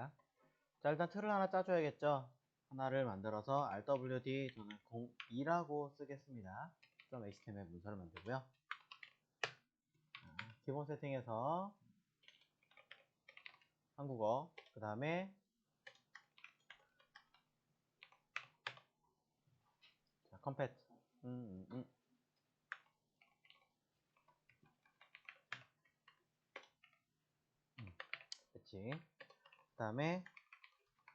하겠습니다. 자, 일단 틀을 하나 짜줘야겠죠. 하나를 만들어서 rwd 저는 02라고 쓰겠습니다. .html 문서를 만들고요. 기본 세팅에서 한국어, 그 다음에 컴패트 그치. 그 다음에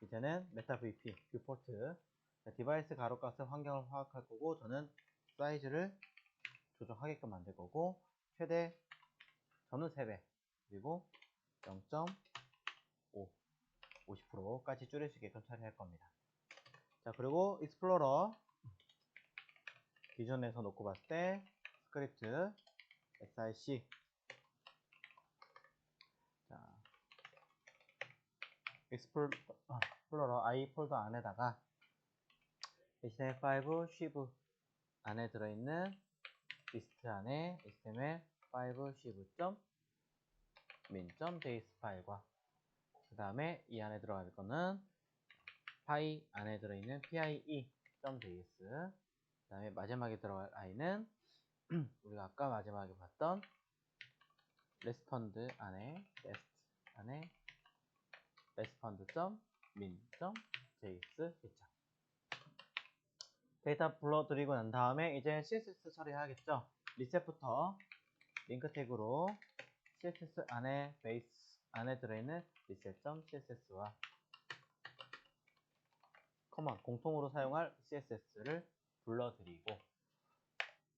이제는 메타 vp 뷰포트. 디바이스 가로값을 환경을 파악할 거고, 저는 사이즈를 조정하게끔 만들 거고, 최대 저는 3배, 그리고 0.5 50%까지 줄일 수 있게끔 처리할 겁니다. 자, 그리고 익스플로러 기존에서 놓고 봤을 때 스크립트 sic, 자, 익스플로러 i 폴더 안에다가 html5 shiv 안에 들어있는 리스트 안에 html5 shiv.min.js 파일과, 그 다음에 이 안에 들어갈 거는 파이 안에 들어있는 pie.js, 그 다음에 마지막에 들어갈 i는 우리가 아까 마지막에 봤던 레스펀드 안에 respond.min.js 겠죠. 데이터 불러드리고 난 다음에 이제 css 처리해야겠죠. 리셋부터 링크 태그로 css 안에 베이스 안에 들어있는 reset.css와 커먼 공통으로 사용할 css를 불러드리고,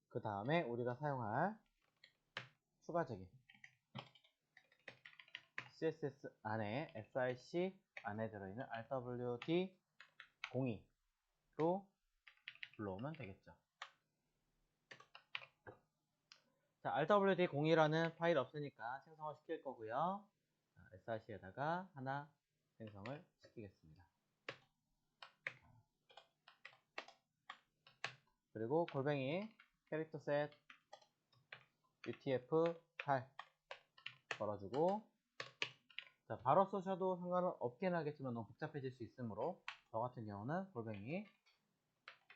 그 다음에 우리가 사용할 추가적인 css 안에 sic 안에 들어있는 rwd 02로 불러오면 되겠죠. 자, rwd 02라는 파일 없으니까 생성을 시킬 거고요. src에다가 하나 생성을 시키겠습니다. 그리고 골뱅이 캐릭터 셋 utf8 걸어주고, 자, 바로 쓰셔도 상관은 없긴 하겠지만 너무 복잡해질 수 있으므로 저 같은 경우는 골뱅이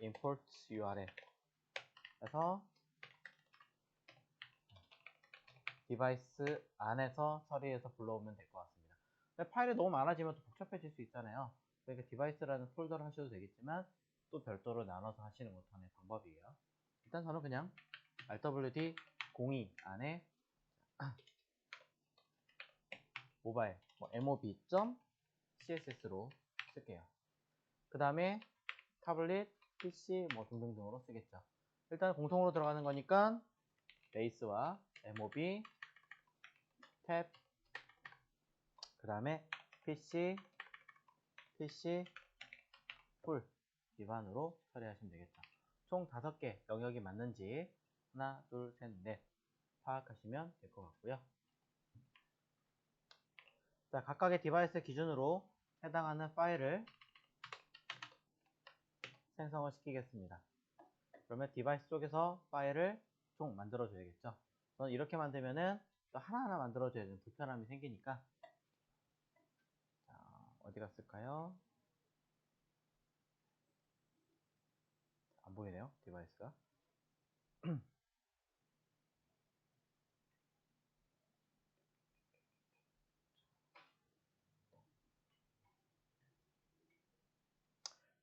import url 해서 디바이스 안에서 처리해서 불러오면 될 것 같습니다. 근데 파일이 너무 많아지면 또 복잡해질 수 있잖아요. 그러니까 디바이스라는 폴더를 하셔도 되겠지만 또 별도로 나눠서 하시는 것도 하나의 방법이에요. 일단 저는 그냥 rwd 02 안에 모바일 mob.css로 쓸게요. 그 다음에 타블릿, PC 등등등으로 쓰겠죠. 일단 공통으로 들어가는 거니까 베이스와 mob 탭, 그 다음에 PC 풀 기반으로 처리하시면 되겠죠. 총 5개 영역이 맞는지 하나, 둘, 셋, 넷 파악하시면 될 것 같고요. 자, 각각의 디바이스 기준으로 해당하는 파일을 생성을 시키겠습니다. 그러면 디바이스 쪽에서 파일을 총 만들어 줘야겠죠. 저는 이렇게 만들면은 또 하나하나 만들어 줘야 되는 불편함이 생기니까, 자, 어디 갔을까요? 안 보이네요, 디바이스가.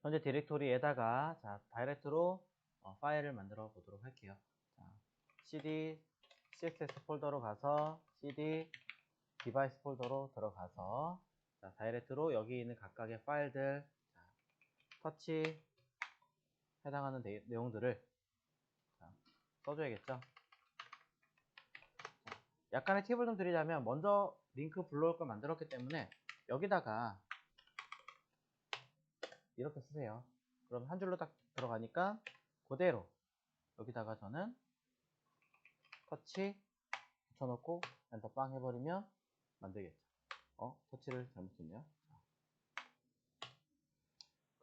현재 디렉토리에다가 자, 다이렉트로 파일을 만들어 보도록 할게요. 자, cd css 폴더로 가서 cd 디바이스 폴더로 들어가서, 자, 다이렉트로 여기 있는 각각의 파일들, 자, 터치 해당하는 내용들을 자, 써줘야겠죠. 약간의 팁을 좀 드리자면, 먼저 링크 불러올 걸 만들었기 때문에 여기다가 이렇게 쓰세요. 그럼 한 줄로 딱 들어가니까 그대로 여기다가 저는 터치 붙여놓고 엔터 빵 해버리면 만들겠죠. 터치를 잘못했네요.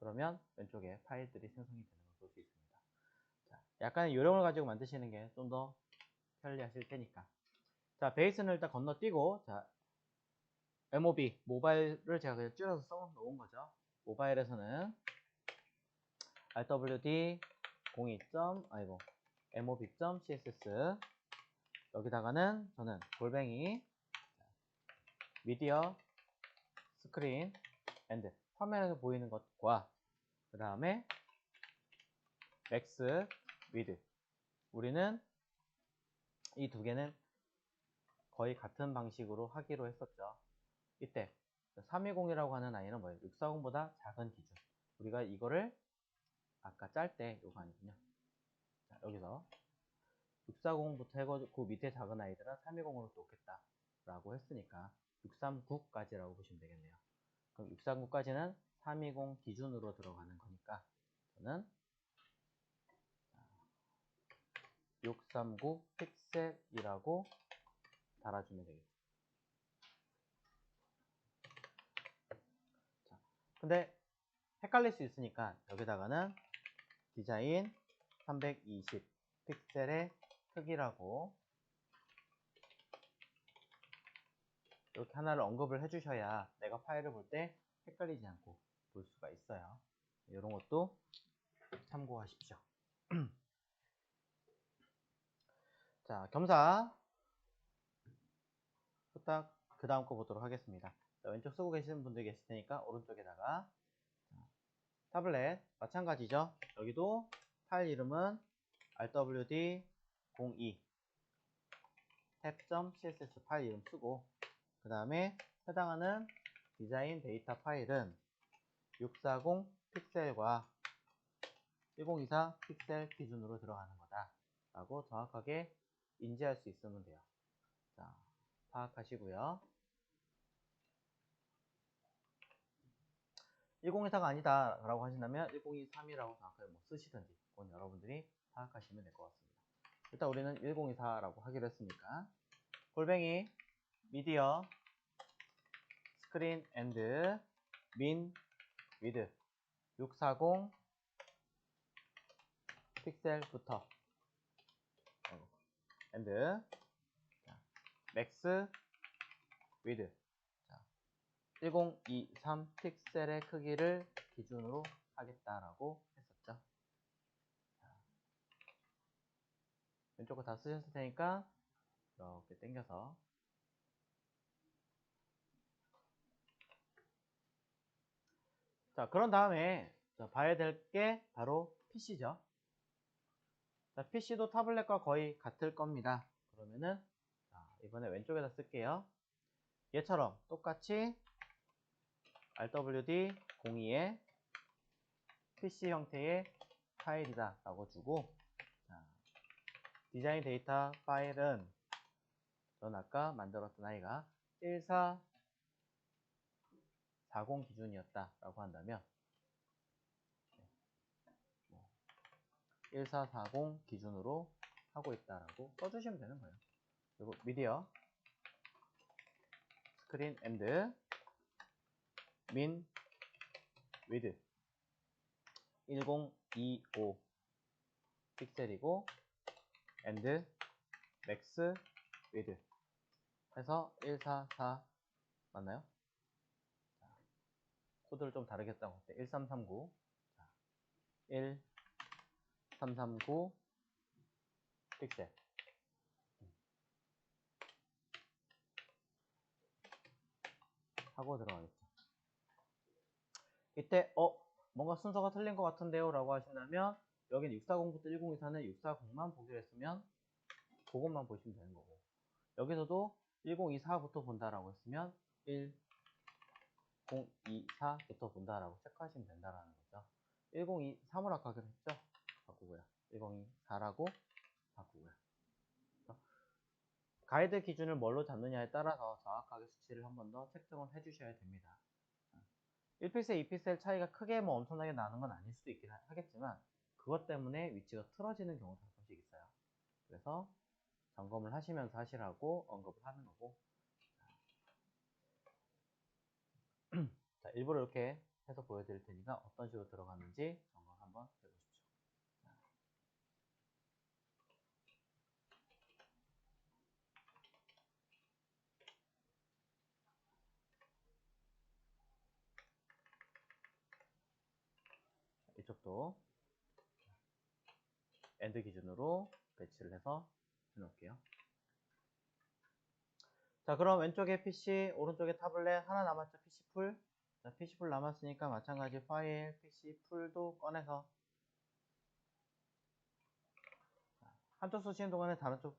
그러면 왼쪽에 파일들이 생성이 되는 걸 볼 수 있습니다. 자, 약간의 요령을 가지고 만드시는 게 좀 더 편리하실 테니까. 자, 베이스는 일단 건너뛰고, 자, MOB, 모바일을 제가 그냥 줄여서 써 놓은 거죠. 모바일에서는 rwd 02. mob.css 여기다가는 저는 골뱅이 미디어 스크린 앤드 화면에서 보이는 것과 그 다음에 맥스 위드 우리는 이 두 개는 거의 같은 방식으로 하기로 했었죠. 이때 320이라고 하는 아이는 뭐예요? 640보다 작은 기준. 우리가 이거를 아까 짤 때 요거 아니군요. 자, 여기서 640부터 해가지고 그 밑에 작은 아이들은 320으로 놓겠다 라고 했으니까 639까지라고 보시면 되겠네요. 그럼 639까지는 320 기준으로 들어가는 거니까 저는 639 픽셀이라고 달아주면 되겠죠. 자, 근데 헷갈릴 수 있으니까 여기다가는 디자인 320 픽셀의 크기라고 이렇게 하나를 언급을 해주셔야 내가 파일을 볼 때 헷갈리지 않고 볼 수가 있어요. 이런 것도 참고하십시오. 자, 겸사 후딱 그 다음 거 보도록 하겠습니다. 자, 왼쪽 쓰고 계시는 분들 계실 테니까 오른쪽에다가 타블렛 마찬가지죠. 여기도 파일 이름은 rwd02 탭.css 파일 이름 쓰고 그 다음에 해당하는 디자인 데이터 파일은 640 픽셀과 1024 픽셀 기준으로 들어가는 거다 라고 정확하게 인지할 수 있으면 돼요. 자, 파악하시고요. 1024가 아니다 라고 하신다면 1023이라고 정확하게 뭐 쓰시든지 그건 여러분들이 파악하시면 될 것 같습니다. 일단 우리는 1024라고 하기로 했으니까 골뱅이 미디어 스크린 앤드 민 위드 640 픽셀부터 앤드 맥스 위드 1023 픽셀의 크기를 기준으로 하겠다라고 했었죠. 왼쪽 거 다 쓰셨을 테니까 이렇게 당겨서 자, 그런 다음에 봐야 될 게 바로 PC죠. 자, PC도 타블렛과 거의 같을 겁니다. 그러면은 이번에 왼쪽에다 쓸게요. 얘처럼 똑같이 rwd02의 PC 형태의 파일이다 라고 주고 디자인 데이터 파일은 전 아까 만들었던 아이가 1440 기준이었다 라고 한다면 1440 기준으로 하고 있다라고 써주시면 되는 거예요. 그리고 미디어 스크린 앤드 민 위드 1025 픽셀이고 앤드 맥스 위드 해서 144 맞나요? 코드를 좀 다르게 했다고 할 때 1339 1339 픽셀 하고 들어가겠죠. 이때 뭔가 순서가 틀린 것 같은데요 라고 하신다면 여긴 640부터 1024는 640만 보기로 했으면 그것만 보시면 되는 거고 여기서도 1024부터 본다라고 했으면 1024부터 본다라고 체크하시면 된다라는 거죠. 1023으로 아까 하기로 했죠? 바꾸고요. 1024라고 바꾸고요. 가이드 기준을 뭘로 잡느냐에 따라서 정확하게 수치를 한 번 더 책정을 해주셔야 됩니다. 1픽셀, 2픽셀 차이가 크게 뭐 엄청나게 나는 건 아닐 수도 있긴 하겠지만 그것 때문에 위치가 틀어지는 경우도 가끔씩 있어요. 그래서 점검을 하시면서 하시라고 언급을 하는 거고 자, 일부러 이렇게 해서 보여드릴 테니까 어떤 식으로 들어가는지 점검 한번 해보십시오. 이것도 AND 기준으로 배치를 해서 해놓을게요. 자, 그럼 왼쪽에 PC, 오른쪽에 타블렛 하나 남았죠? PC풀. 자, PC풀 남았으니까 마찬가지 파일 PC풀도 꺼내서 한쪽 쓰시는 동안에 다른 쪽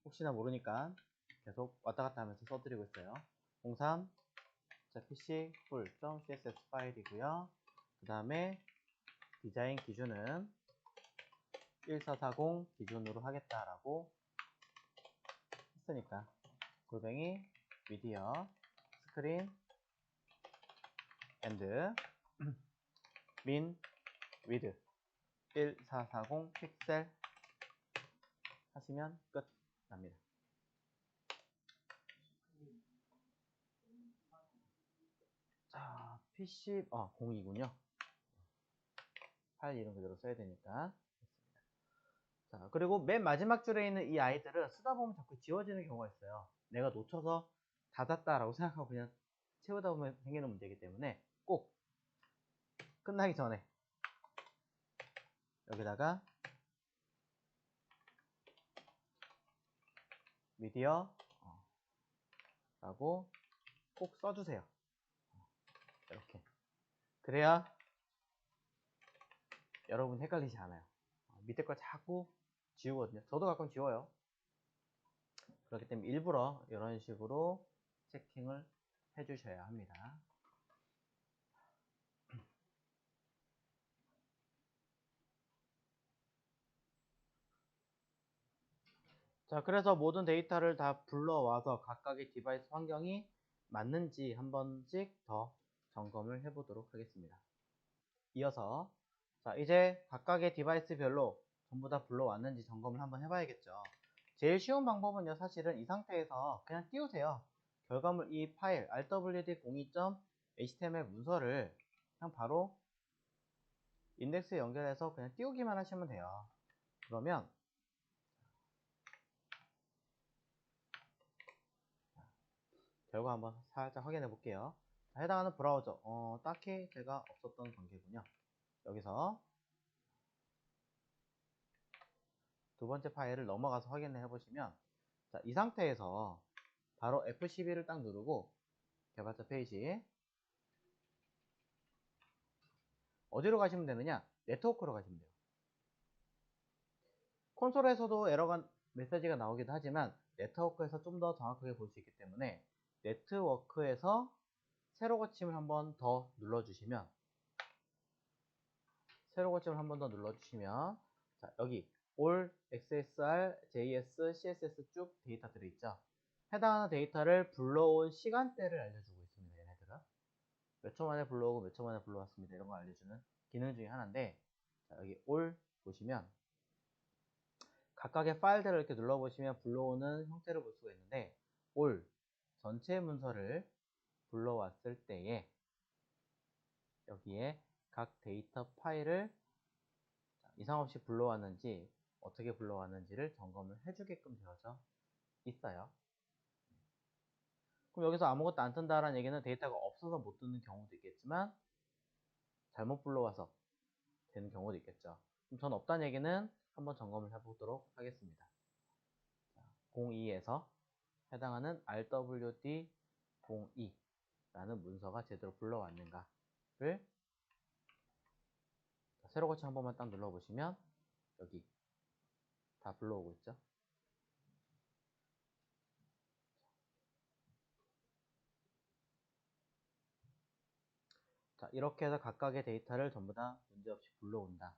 혹시나 모르니까 계속 왔다 갔다 하면서 써드리고 있어요. 03 자, PC풀.css 파일이고요. 그 다음에 디자인 기준은 1440 기준으로 하겠다라고 했으니까 골뱅이 미디어 스크린 앤드 민 위드 1440 픽셀 하시면 끝 납니다. 자, PC 02군요. 파일 이름 그대로 써야 되니까. 자, 그리고 맨 마지막 줄에 있는 이 아이들은 쓰다 보면 자꾸 지워지는 경우가 있어요. 내가 놓쳐서 닫았다라고 생각하고 그냥 채우다 보면 생기는 문제이기 때문에 꼭 끝나기 전에 여기다가 미디어 라고 꼭 써주세요. 이렇게. 그래야 여러분 헷갈리지 않아요. 밑에 거 자꾸 지우거든요. 저도 가끔 지워요. 그렇기 때문에 일부러 이런 식으로 체킹을 해주셔야 합니다. 자, 그래서 모든 데이터를 다 불러와서 각각의 디바이스 환경이 맞는지 한 번씩 더 점검을 해보도록 하겠습니다. 이어서 자, 이제 각각의 디바이스별로 전부 다 불러왔는지 점검을 한번 해봐야겠죠. 제일 쉬운 방법은요, 사실은 이 상태에서 그냥 띄우세요. 결과물 이 파일 rwd02.html 문서를 그냥 바로 인덱스에 연결해서 그냥 띄우기만 하시면 돼요. 그러면 결과 한번 살짝 확인해 볼게요. 해당하는 브라우저 딱히 제가 없었던 관계군요. 여기서 두 번째 파일을 넘어가서 확인을 해보시면 자, 이 상태에서 바로 F12를 딱 누르고 개발자 페이지 어디로 가시면 되느냐? 네트워크로 가시면 돼요. 콘솔에서도 에러가 메시지가 나오기도 하지만 네트워크에서 좀 더 정확하게 볼 수 있기 때문에 네트워크에서 세로 거침을 한번 더 눌러주시면 자, 여기 all XSR, JS, CSS 쭉 데이터 들어있죠. 해당하는 데이터를 불러온 시간대를 알려주고 있습니다. 얘네들은 몇 초 만에 불러오고 몇 초 만에 불러왔습니다. 이런 거 알려주는 기능 중에 하나인데 자, 여기 all 보시면 각각의 파일들을 이렇게 눌러보시면 불러오는 형태를 볼 수가 있는데 all 전체 문서를 불러왔을 때에 여기에 각 데이터 파일을 이상 없이 불러왔는지 어떻게 불러왔는지를 점검을 해주게끔 되어져 있어요. 그럼 여기서 아무것도 안 뜬다라는 얘기는 데이터가 없어서 못 뜨는 경우도 있겠지만 잘못 불러와서 되는 경우도 있겠죠. 그럼 전 없다는 얘기는 한번 점검을 해보도록 하겠습니다. 02에서 해당하는 rwd02라는 문서가 제대로 불러왔는가를 세로 거치 한 번만 딱 눌러보시면 여기 다 불러오고 있죠. 자, 이렇게 해서 각각의 데이터를 전부 다 문제없이 불러온다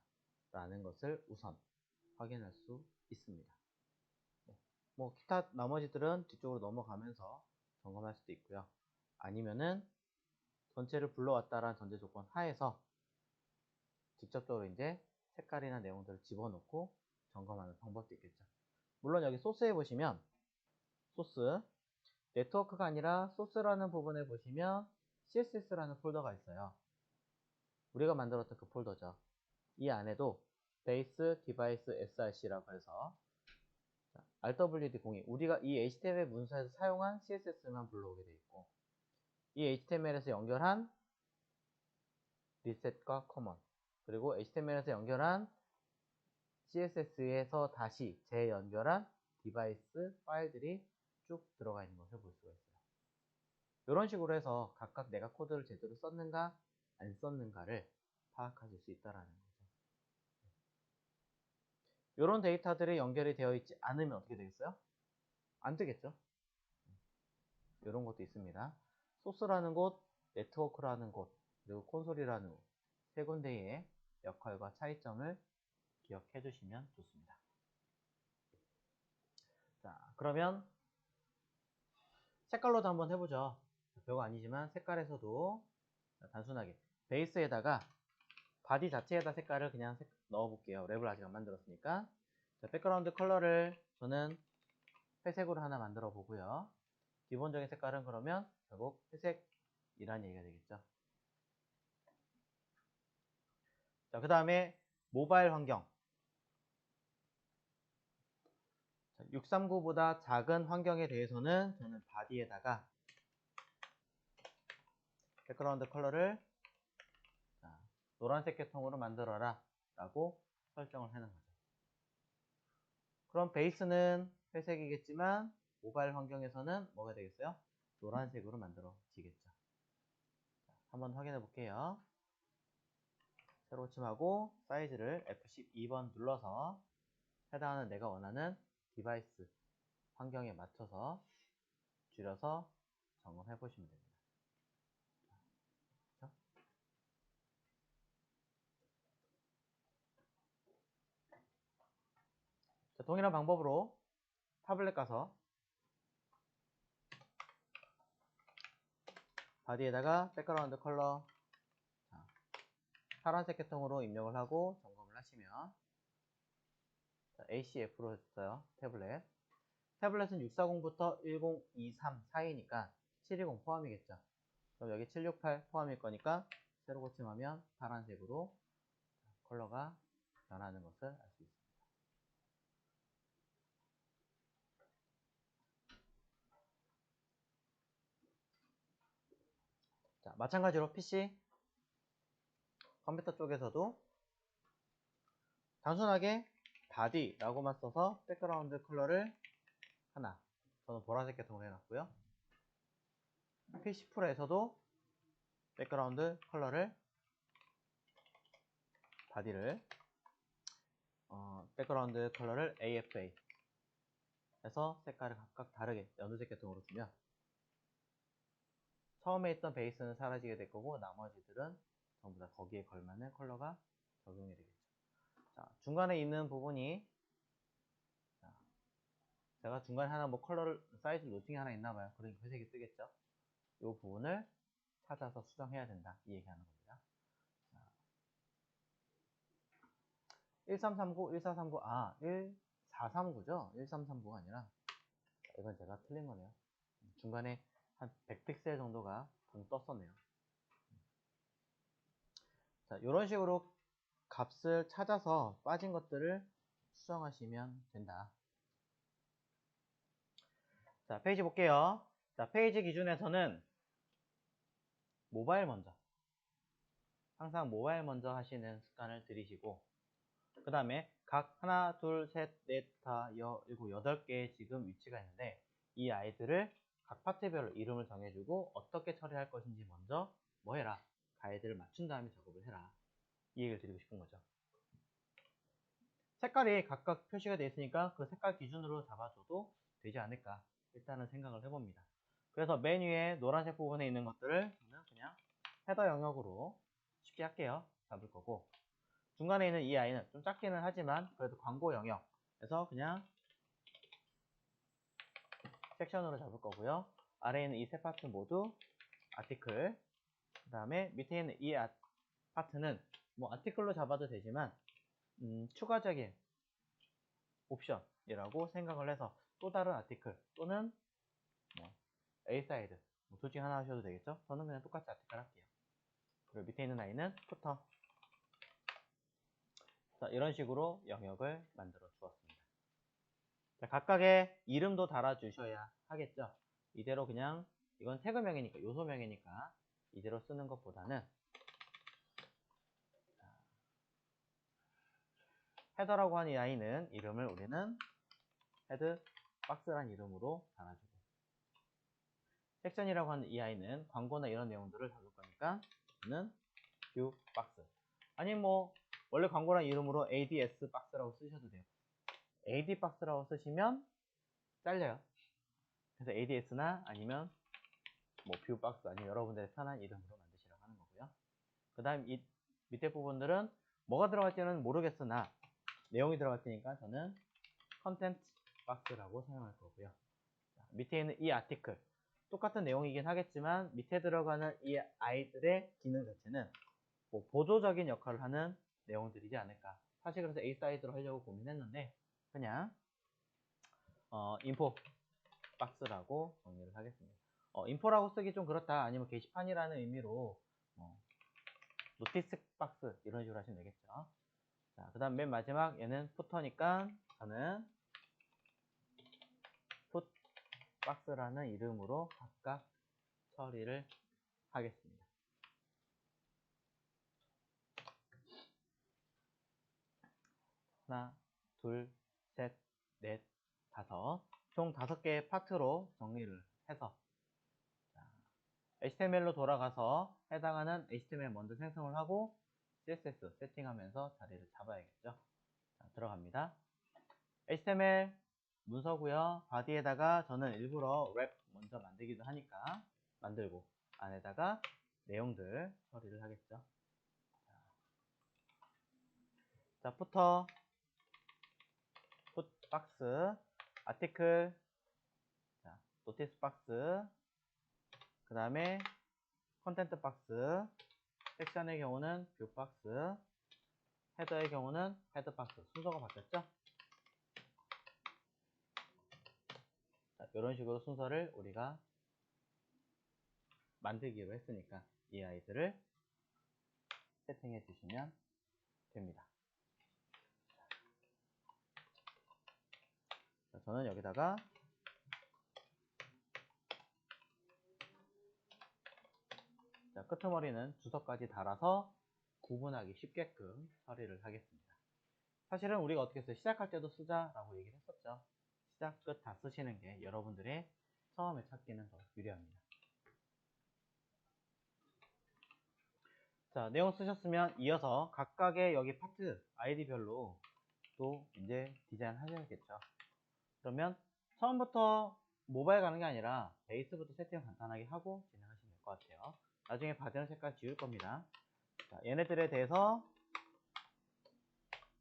라는 것을 우선 확인할 수 있습니다. 네. 뭐 기타 나머지들은 뒤쪽으로 넘어가면서 점검할 수도 있고요. 아니면은 전체를 불러왔다라는 전제 조건 하에서 직접적으로 이제 색깔이나 내용들을 집어넣고 점검하는 방법도 있겠죠. 물론 여기 소스에 보시면 소스 네트워크가 아니라 소스라는 부분에 보시면 CSS라는 폴더가 있어요. 우리가 만들었던 그 폴더죠. 이 안에도 베이스 디바이스 src라고 해서 rwd02 우리가 이 HTML 문서에서 사용한 CSS만 불러오게 되어 있고 이 HTML에서 연결한 리셋과 커먼 그리고 HTML에서 연결한 CSS에서 다시 재연결한 디바이스 파일들이 쭉 들어가 있는 것을 볼 수가 있어요. 이런 식으로 해서 각각 내가 코드를 제대로 썼는가 안 썼는가를 파악하실 수 있다는 거죠. 이런 데이터들이 연결이 되어 있지 않으면 어떻게 되겠어요? 안 되겠죠. 이런 것도 있습니다. 소스라는 곳, 네트워크라는 곳, 그리고 콘솔이라는 곳, 세 군데의 역할과 차이점을 기억해 주시면 좋습니다. 자, 그러면 색깔로도 한번 해보죠. 별거 아니지만 색깔에서도 단순하게 베이스에다가 바디 자체에다 색깔을 그냥 넣어볼게요. 랩을 아직 안 만들었으니까. 자, 백그라운드 컬러를 저는 회색으로 하나 만들어 보고요. 기본적인 색깔은 그러면 결국 회색이란 얘기가 되겠죠. 자, 그 다음에 모바일 환경. 639보다 작은 환경에 대해서는 저는 바디에다가 백그라운드 컬러를 노란색 계통으로 만들어라 라고 설정을 하는 거죠. 그럼 베이스는 회색이겠지만 모바일 환경에서는 뭐가 되겠어요? 노란색으로 만들어지겠죠. 한번 확인해 볼게요. 새로 침하고 사이즈를 F12번 눌러서 해당하는 내가 원하는 디바이스 환경에 맞춰서 줄여서 점검해 보시면 됩니다. 그렇죠? 자, 동일한 방법으로 타블렛 가서 바디에다가 백그라운드 컬러 파란색 계통으로 입력을 하고 점검을 하시면 ACF로 했어요. 태블릿. 태블릿은 640부터 1023 사이니까 720 포함이겠죠. 그럼 여기 768 포함일 거니까 새로 고침하면 파란색으로 컬러가 변하는 것을 알 수 있습니다. 자, 마찬가지로 PC 컴퓨터 쪽에서도 단순하게 바디라고만 써서 백그라운드 컬러를 하나, 저는 보라색 계통으로 해놨고요. PC 프로에서도 백그라운드 컬러를 바디를 백그라운드 컬러를 AFA 해서 색깔을 각각 다르게 연두색 계통으로 주면 처음에 있던 베이스는 사라지게 될 거고 나머지들은 전부 다 거기에 걸맞는 컬러가 적용이 되겠죠. 자, 중간에 있는 부분이 제가 중간에 하나 뭐 컬러를 사이즈 로팅이 하나 있나 봐요. 그러니까 회색이 뜨겠죠. 이 부분을 찾아서 수정해야 된다. 이 얘기하는 겁니다. 1339, 1439, 1439죠? 1339가 아니라 이건 제가 틀린 거네요. 중간에 한 100픽셀 정도가 붕 떴었네요. 자, 이런 식으로 값을 찾아서 빠진 것들을 수정하시면 된다. 자, 페이지 볼게요. 자, 페이지 기준에서는 모바일 먼저. 항상 모바일 먼저 하시는 습관을 들이시고, 그 다음에 각 하나, 둘, 셋, 넷, 다, 일곱, 여덟 개의 지금 위치가 있는데, 이 아이들을 각 파트별로 이름을 정해주고, 어떻게 처리할 것인지 먼저 뭐 해라? 가이드를 맞춘 다음에 작업을 해라. 이 얘기를 드리고 싶은 거죠. 색깔이 각각 표시가 되어 있으니까 그 색깔 기준으로 잡아줘도 되지 않을까 일단은 생각을 해봅니다. 그래서 맨 위에 노란색 부분에 있는 것들을 저는 그냥 헤더 영역으로 쉽게 할게요. 잡을 거고 중간에 있는 이 아이는 좀 작기는 하지만 그래도 광고 영역에서 그냥 섹션으로 잡을 거고요. 아래에 있는 이 세 파트 모두 아티클, 그 다음에 밑에 있는 이 파트는 뭐 아티클로 잡아도 되지만 추가적인 옵션이라고 생각을 해서 또 다른 아티클 또는 뭐 A사이드 둘 중에 하나 하셔도 되겠죠. 저는 그냥 똑같이 아티클 할게요. 그리고 밑에 있는 아이는 푸터. 자, 이런 식으로 영역을 만들어 주었습니다. 자, 각각의 이름도 달아 주셔야 하겠죠. 이대로 그냥 이건 태그명이니까 요소명이니까 이대로 쓰는 것보다는 헤더라고 하는 이 아이는 이름을 우리는 헤드 박스란 이름으로 달아주고, 섹션이라고 하는 이 아이는 광고나 이런 내용들을 다룰 거니까 저는 뷰 박스. 아니 뭐 원래 광고란 이름으로 ADS 박스라고 쓰셔도 돼요. AD 박스라고 쓰시면 잘려요. 그래서 ADS나 아니면 뭐 뷰 박스, 아니면 여러분들의 편한 이름으로 만드시라고 하는 거고요. 그 다음 이 밑에 부분들은 뭐가 들어갈지는 모르겠으나 내용이 들어갈 테니까 저는 컨텐츠 박스라고 사용할 거고요. 자, 밑에 있는 이 아티클 똑같은 내용이긴 하겠지만 밑에 들어가는 이 아이들의 기능 자체는 뭐 보조적인 역할을 하는 내용들이지 않을까. 사실 그래서 A 사이드로 하려고 고민했는데 그냥 인포 박스라고 정리를 하겠습니다. 인포라고 쓰기 좀 그렇다, 아니면 게시판이라는 의미로 노티스 박스 이런 식으로 하시면 되겠죠. 자, 그 다음 맨 마지막 얘는 푸터니까 저는 풋 박스라는 이름으로 각각 처리를 하겠습니다. 하나, 둘, 셋, 넷, 다섯. 총 5개의 파트로 정리를 해서 HTML로 돌아가서 해당하는 HTML 먼저 생성을 하고 CSS 세팅하면서 자리를 잡아야겠죠. 자, 들어갑니다. HTML 문서고요. 바디에다가 저는 일부러 랩 먼저 만들기도 하니까 만들고 안에다가 내용들 처리를 하겠죠. 자, 푸터, 풋 박스, 아티클, 자, 노티스 박스, 그 다음에 컨텐트 박스, 섹션의 경우는 뷰 박스, 헤더의 경우는 헤드 박스. 순서가 바뀌었죠? 자, 이런 식으로 순서를 우리가 만들기로 했으니까 이 아이들을 세팅해 주시면 됩니다. 자, 저는 여기다가 자, 끄트머리는 주석까지 달아서 구분하기 쉽게끔 처리를 하겠습니다. 사실은 우리가 어떻게 했어요? 시작할 때도 쓰자라고 얘기를 했었죠. 시작, 끝 다 쓰시는 게 여러분들의 처음에 찾기는 더 유리합니다. 자, 내용 쓰셨으면 이어서 각각의 여기 파트 아이디별로 또 이제 디자인 하셔야겠죠. 그러면 처음부터 모바일 가는 게 아니라 베이스부터 세팅 간단하게 하고 진행하시면 될 것 같아요. 나중에 바디는 색깔 지울 겁니다. 자, 얘네들에 대해서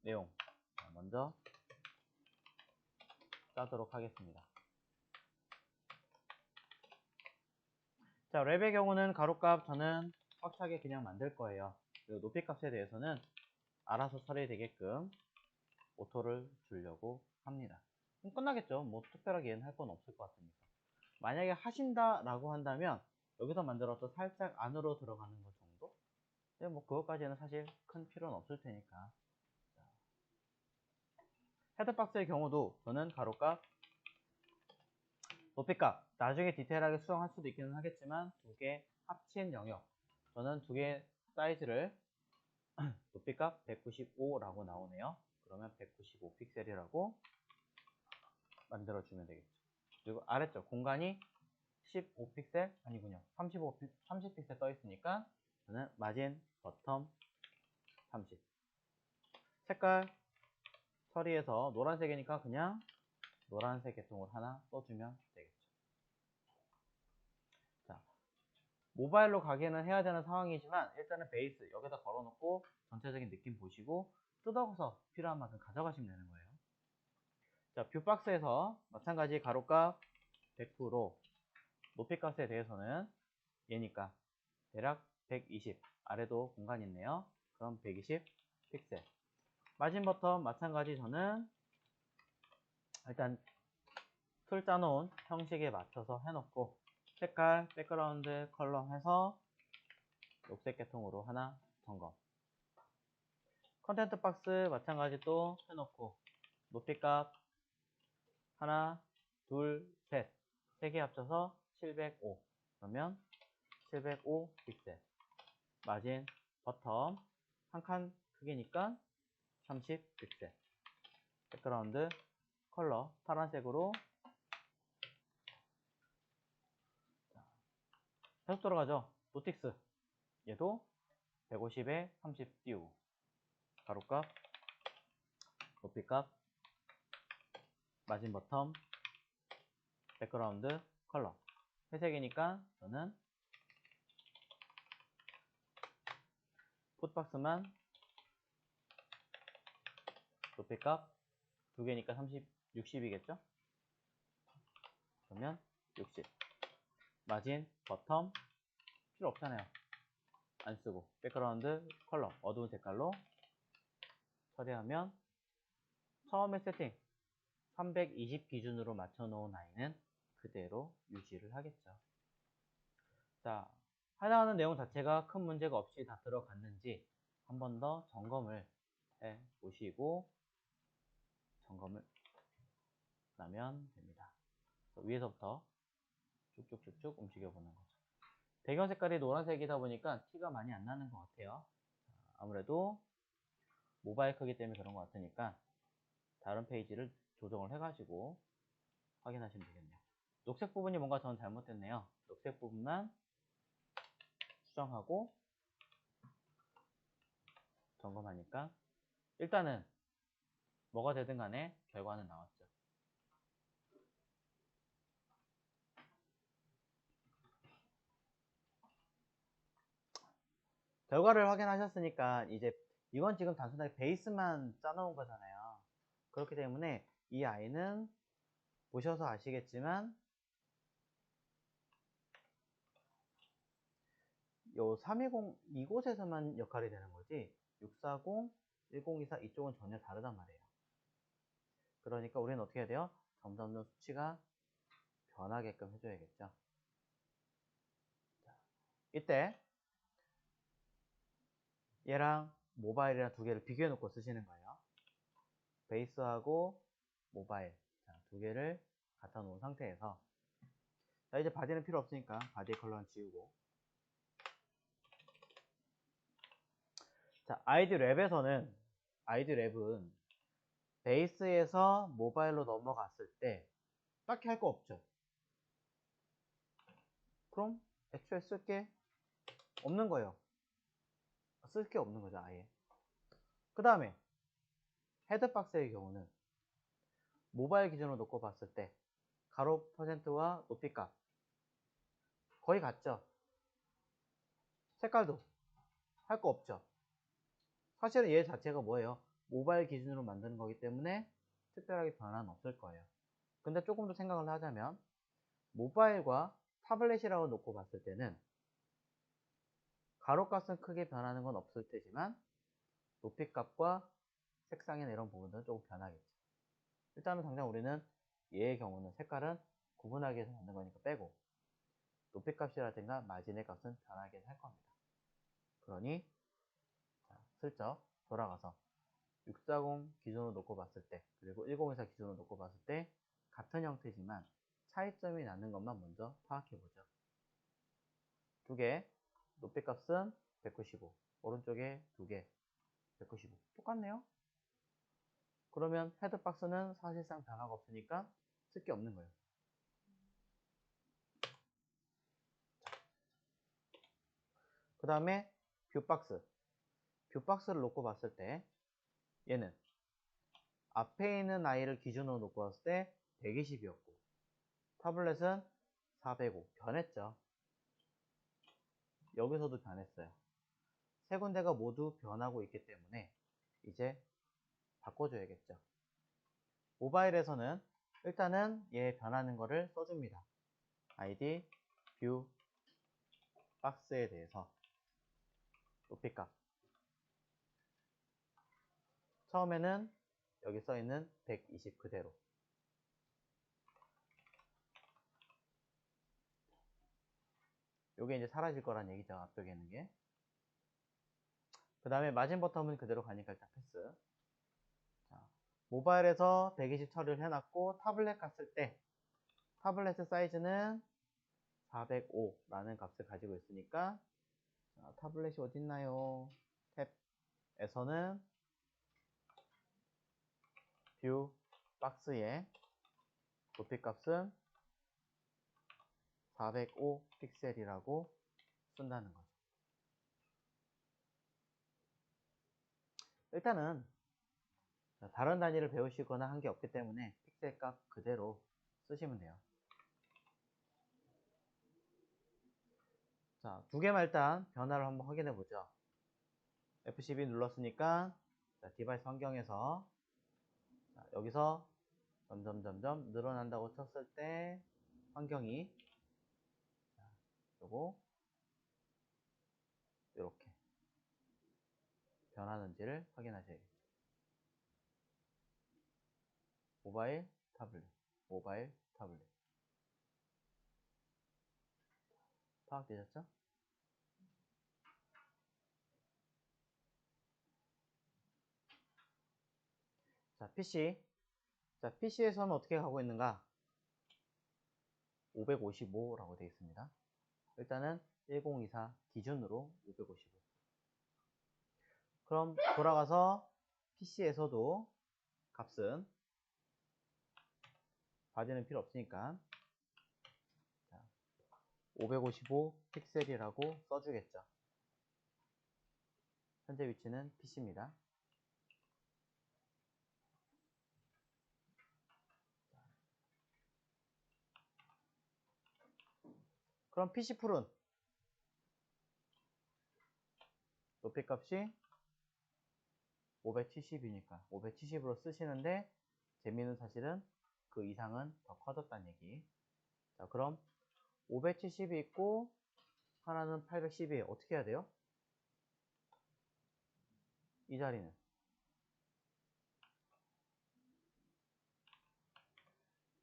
내용 먼저 짜도록 하겠습니다. 자, 랩의 경우는 가로값 저는 꽉 차게 그냥 만들 거예요. 그리고 높이 값에 대해서는 알아서 처리되게끔 오토를 주려고 합니다. 그럼 끝나겠죠. 뭐 특별하게 얘는 할 건 없을 것 같으니까. 만약에 하신다라고 한다면 여기서 만들어서 살짝 안으로 들어가는 것 정도? 근데 뭐 그것까지는 사실 큰 필요는 없을 테니까. 헤드박스의 경우도 저는 가로값, 높이값 나중에 디테일하게 수정할 수도 있기는 하겠지만 두 개 합친 영역, 저는 두 개 사이즈를 높이값 195라고 나오네요. 그러면 195 픽셀이라고 만들어주면 되겠죠. 그리고 아래쪽 공간이 15 픽셀 아니군요. 30 픽셀 떠 있으니까 저는 마진 버텀 30. 색깔 처리해서 노란색이니까 그냥 노란색 계통을 하나 써주면 되겠죠. 자, 모바일로 가기는 해야 되는 상황이지만 일단은 베이스 여기다 걸어놓고 전체적인 느낌 보시고 뜯어서 필요한 만큼 가져가시면 되는 거예요. 자, 뷰박스에서 마찬가지 가로값 100%, 높이값에 대해서는 얘니까 대략 120, 아래도 공간이 있네요. 그럼 120 픽셀. 마진 버튼 마찬가지 저는 일단 툴 짜놓은 형식에 맞춰서 해놓고 색깔, 백그라운드, 컬러 해서 녹색 계통으로 하나 점검. 컨텐트 박스 마찬가지 또 해놓고 높이값 하나, 둘, 셋. 세 개 합쳐서 705. 그러면 705 픽셀. 마진, 버텀 한 칸 크기니까 30 픽셀. 백그라운드 컬러 파란색으로 계속 들어가죠. 노틱스 얘도 150에 30 띄우고 가로값, 높이값, 마진 버텀, 백그라운드 컬러 회색이니까 저는 풋박스만 높이값 2개니까 30, 60이겠죠? 그러면 60 마진, 버텀 필요 없잖아요. 안 쓰고 백그라운드 컬러 어두운 색깔로 처리하면 처음에 세팅 320 기준으로 맞춰 놓은 아이는 그대로 유지를 하겠죠. 자, 하나하는 내용 자체가 큰 문제가 없이 다 들어갔는지 한 번 더 점검을 해 보시고 점검을 하면 됩니다. 위에서부터 쭉쭉쭉쭉 움직여 보는 거죠. 배경 색깔이 노란색이다 보니까 티가 많이 안 나는 것 같아요. 아무래도 모바일 크기 때문에 그런 것 같으니까 다른 페이지를 조정을 해가지고 확인하시면 되겠네요. 녹색 부분이 뭔가 전 잘못됐네요. 녹색 부분만 수정하고 점검하니까 일단은 뭐가 되든 간에 결과는 나왔죠. 결과를 확인하셨으니까 이제 이건 지금 단순하게 베이스만 짜놓은 거잖아요. 그렇기 때문에 이 아이는 보셔서 아시겠지만 요 320 이곳에서만 역할이 되는 거지 640, 1024 이쪽은 전혀 다르단 말이에요. 그러니까 우리는 어떻게 해야 돼요? 점점 수치가 변하게끔 해줘야겠죠. 이때 얘랑 모바일이랑 두 개를 비교해 놓고 쓰시는 거예요. 베이스하고 모바일 두 개를 갖다 놓은 상태에서 자, 이제 바디는 필요 없으니까 바디 컬러는 지우고 자, 아이디 랩에서는 아이디 랩은 베이스에서 모바일로 넘어갔을 때 딱히 할 거 없죠. 그럼 애초에 쓸 게 없는 거예요. 쓸 게 없는 거죠, 아예. 그 다음에 헤드박스의 경우는 모바일 기준으로 놓고 봤을 때 가로 퍼센트와 높이값 거의 같죠. 색깔도 할 거 없죠. 사실은 얘 자체가 뭐예요? 모바일 기준으로 만드는 거기 때문에 특별하게 변화는 없을 거예요. 근데 조금 더 생각을 하자면 모바일과 타블렛이라고 놓고 봤을 때는 가로값은 크게 변하는 건 없을 테지만 높이값과 색상이나 이런 부분들은 조금 변하겠죠. 일단은 당장 우리는 얘의 경우는 색깔은 구분하기 위해서 만든 거니까 빼고 높이값이라든가 마진의 값은 변하긴 할 겁니다. 그러니 자, 슬쩍 돌아가서 640 기준으로 놓고 봤을 때 그리고 1024 기준으로 놓고 봤을 때 같은 형태지만 차이점이 나는 것만 먼저 파악해 보죠. 두 개 높이값은 195 오른쪽에 두 개 195 똑같네요. 그러면 헤드박스는 사실상 변화가 없으니까 쓸 게 없는 거예요. 그 다음에 뷰박스 뷰박스를 놓고 봤을 때 얘는 앞에 있는 아이를 기준으로 놓고 봤을 때 120이었고 타블렛은 405 변했죠. 여기서도 변했어요. 세 군데가 모두 변하고 있기 때문에 이제 바꿔줘야겠죠. 모바일에서는 일단은 얘 변하는 거를 써줍니다. id 뷰 박스에 대해서 높이값 처음에는 여기 써있는 120 그대로 요게 이제 사라질 거란 얘기죠. 앞쪽에 있는 게. 그 다음에 마진 버텀은 그대로 가니까 일단 패스. 자, 모바일에서 120 처리를 해놨고 타블렛 갔을 때 타블렛의 사이즈는 405라는 값을 가지고 있으니까 자, 타블렛이 어딨나요? 탭에서는 뷰 박스의 높이 값은 405 픽셀이라고 쓴다는 거죠. 일단은 다른 단위를 배우시거나 한 게 없기 때문에 픽셀 값 그대로 쓰시면 돼요. 자, 두 개만 일단 변화를 한번 확인해 보죠. F12 눌렀으니까 자, 디바이스 환경에서 자, 여기서 점점 늘어난다고 쳤을 때 환경이 자, 요거 이렇게 변하는지를 확인하셔야겠죠. 모바일 타블렛, 모바일 타블렛. 파악되셨죠? 자, PC. 자, PC에서는 어떻게 가고 있는가? 555라고 되어 있습니다. 일단은 1024 기준으로 555. 그럼 돌아가서 PC에서도 값은 바디는 필요 없으니까 555 픽셀이라고 써주겠죠. 현재 위치는 PC입니다. 그럼 PC풀은 높이 값이 570이니까 570으로 쓰시는데 재미있는 사실은 그 이상은 더 커졌다는 얘기. 자, 그럼 570이 있고 하나는 810이에요. 어떻게 해야 돼요? 이 자리는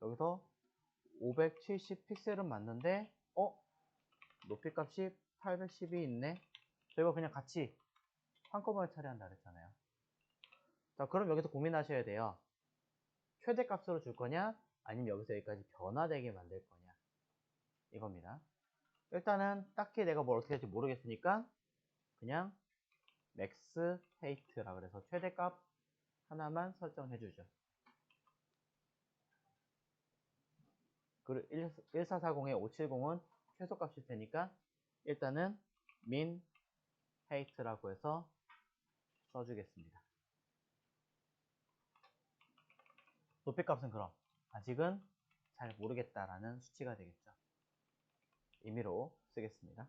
여기서 570 픽셀은 맞는데 높이 값이 810이 있네. 저희가 그냥 같이 한꺼번에 처리한다 그랬잖아요. 자, 그럼 여기서 고민하셔야 돼요. 최대값으로 줄 거냐 아니면 여기서 여기까지 변화되게 만들 거냐 이겁니다. 일단은 딱히 내가 뭘 어떻게 할지 모르겠으니까 그냥 맥스 헤이트라 그래서 최대값 하나만 설정해 주죠. 그리고 1440에 570은 최소값일 테니까 일단은 min height라고 해서 써주겠습니다. 높이값은 그럼 아직은 잘 모르겠다라는 수치가 되겠죠. 임의로 쓰겠습니다.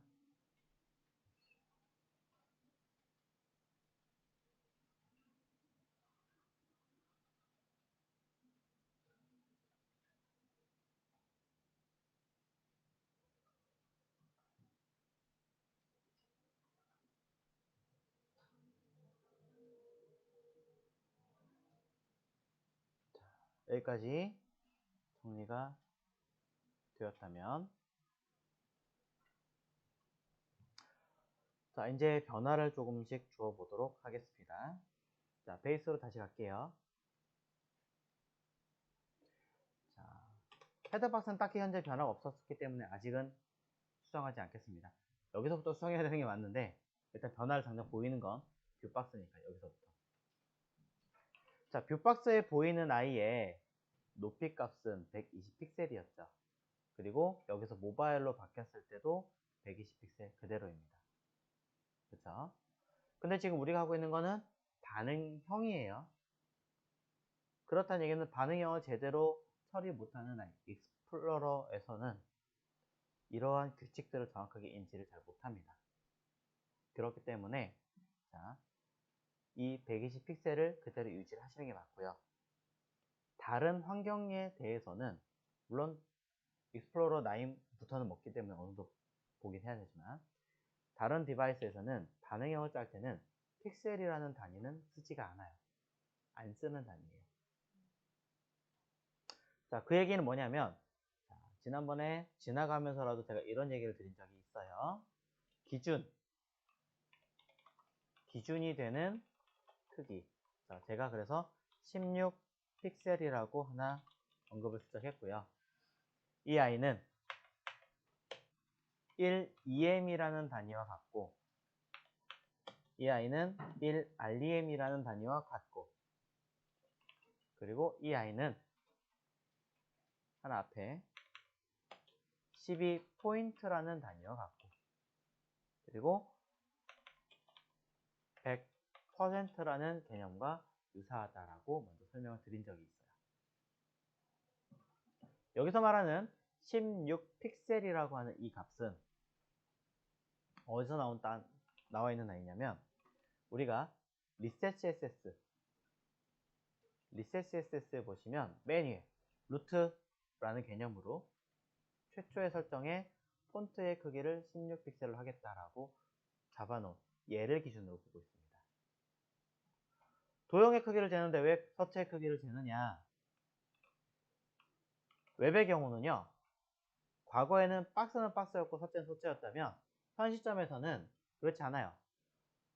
여기까지 정리가 되었다면 자, 이제 변화를 조금씩 주어 보도록 하겠습니다. 자, 베이스로 다시 갈게요. 자, 헤더박스는 딱히 현재 변화가 없었기 때문에 아직은 수정하지 않겠습니다. 여기서부터 수정해야 되는 게 맞는데 일단 변화를 당장 보이는 건 뷰박스니까 여기서부터. 자, 뷰박스에 보이는 아이의 높이 값은 120 픽셀이었죠. 그리고 여기서 모바일로 바뀌었을 때도 120 픽셀 그대로입니다. 그렇죠? 근데 지금 우리가 하고 있는 거는 반응형이에요. 그렇다는 얘기는 반응형을 제대로 처리 못하는 아이, 익스플로러에서는 이러한 규칙들을 정확하게 인지를 잘 못합니다. 그렇기 때문에 자, 이 120 픽셀을 그대로 유지를 하시는 게 맞고요. 다른 환경에 대해서는 물론 익스플로러 9부터는 먹기 때문에 어느 정도 보긴 해야 되지만 다른 디바이스에서는 반응형을 짤 때는 픽셀이라는 단위는 쓰지가 않아요. 안 쓰는 단위예요. 자, 그 얘기는 뭐냐면 자, 지난번에 지나가면서라도 제가 이런 얘기를 드린 적이 있어요. 기준이 되는 크기. 자, 제가 그래서 16 픽셀이라고 하나 언급을 슬쩍 했고요. 이 아이는 1EM이라는 단위와 같고 이 아이는 1REM이라는 단위와 같고 그리고 이 i는 하나 앞에 12포인트라는 단위와 같고, 그리고 100%라는 개념과 유사하다라고 먼저 설명을 드린 적이 있어요. 여기서 말하는 16픽셀이라고 하는 이 값은 어디서 나와 있는 아이냐면, 우리가 리셋CSS에 보시면 맨 위에 루트라는 개념으로 최초의 설정에 폰트의 크기를 16픽셀로 하겠다라고 잡아놓은 얘를 기준으로 보고 있습니다. 도형의 크기를 재는데 왜 서체의 크기를 재느냐? 웹의 경우는요, 과거에는 박스는 박스였고 서체는 서체였다면 현 시점에서는 그렇지 않아요.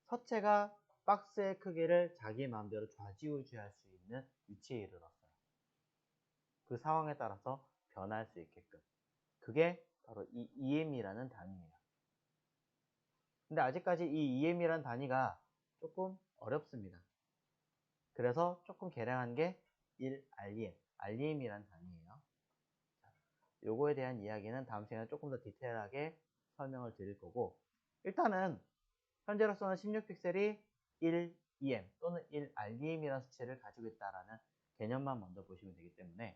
서체가 박스의 크기를 자기 마음대로 좌지우지할 수 있는 위치에 이르렀어요. 그 상황에 따라서 변할 수 있게끔. 그게 바로 이 EM이라는 단위예요. 근데 아직까지 이 EM이라는 단위가 조금 어렵습니다. 그래서 조금 개량한 게 1REM, REM이라는 단위예요. 요거에 대한 이야기는 다음 시간에 조금 더 디테일하게 설명을 드릴 거고, 일단은 현재로서는 16픽셀이 1EM 또는 1REM이라는 수치를 가지고 있다라는 개념만 먼저 보시면 되기 때문에,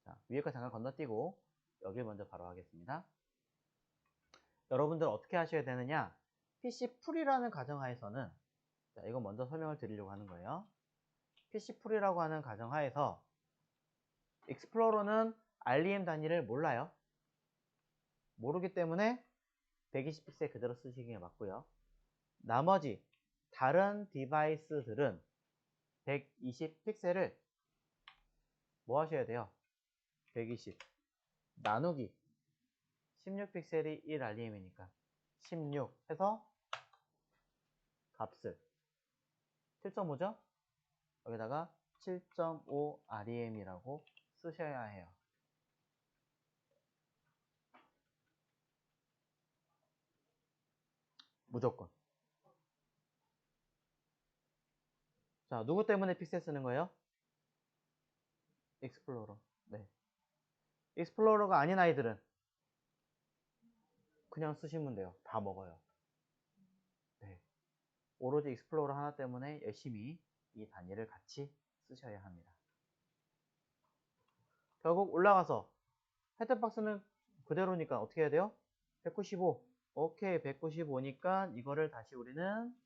자, 위에 거 잠깐 건너뛰고 여길 먼저 바로 하겠습니다. 여러분들 어떻게 하셔야 되느냐? PC풀이라는 가정하에서는, 자, 이거 먼저 설명을 드리려고 하는 거예요. PC풀이라고 하는 가정하에서 익스플로러는 REM 단위를 몰라요. 모르기 때문에 120픽셀 그대로 쓰시는 게 맞고요. 나머지 다른 디바이스들은 120픽셀을 뭐 하셔야 돼요? 120 나누기 16픽셀이 1REM이니까 16 해서 값을 7.5죠? 여기다가 7.5 REM이라고 쓰셔야 해요. 무조건. 자, 누구 때문에 픽셀 쓰는 거예요? 익스플로러. 네. 익스플로러가 아닌 아이들은 그냥 쓰시면 돼요. 다 먹어요. 네. 오로지 익스플로러 하나 때문에 열심히 이 단위를 같이 쓰셔야 합니다. 결국 올라가서 헤드박스는 그대로니까 어떻게 해야 돼요? 195. 오케이, 195니까 이거를 다시 우리는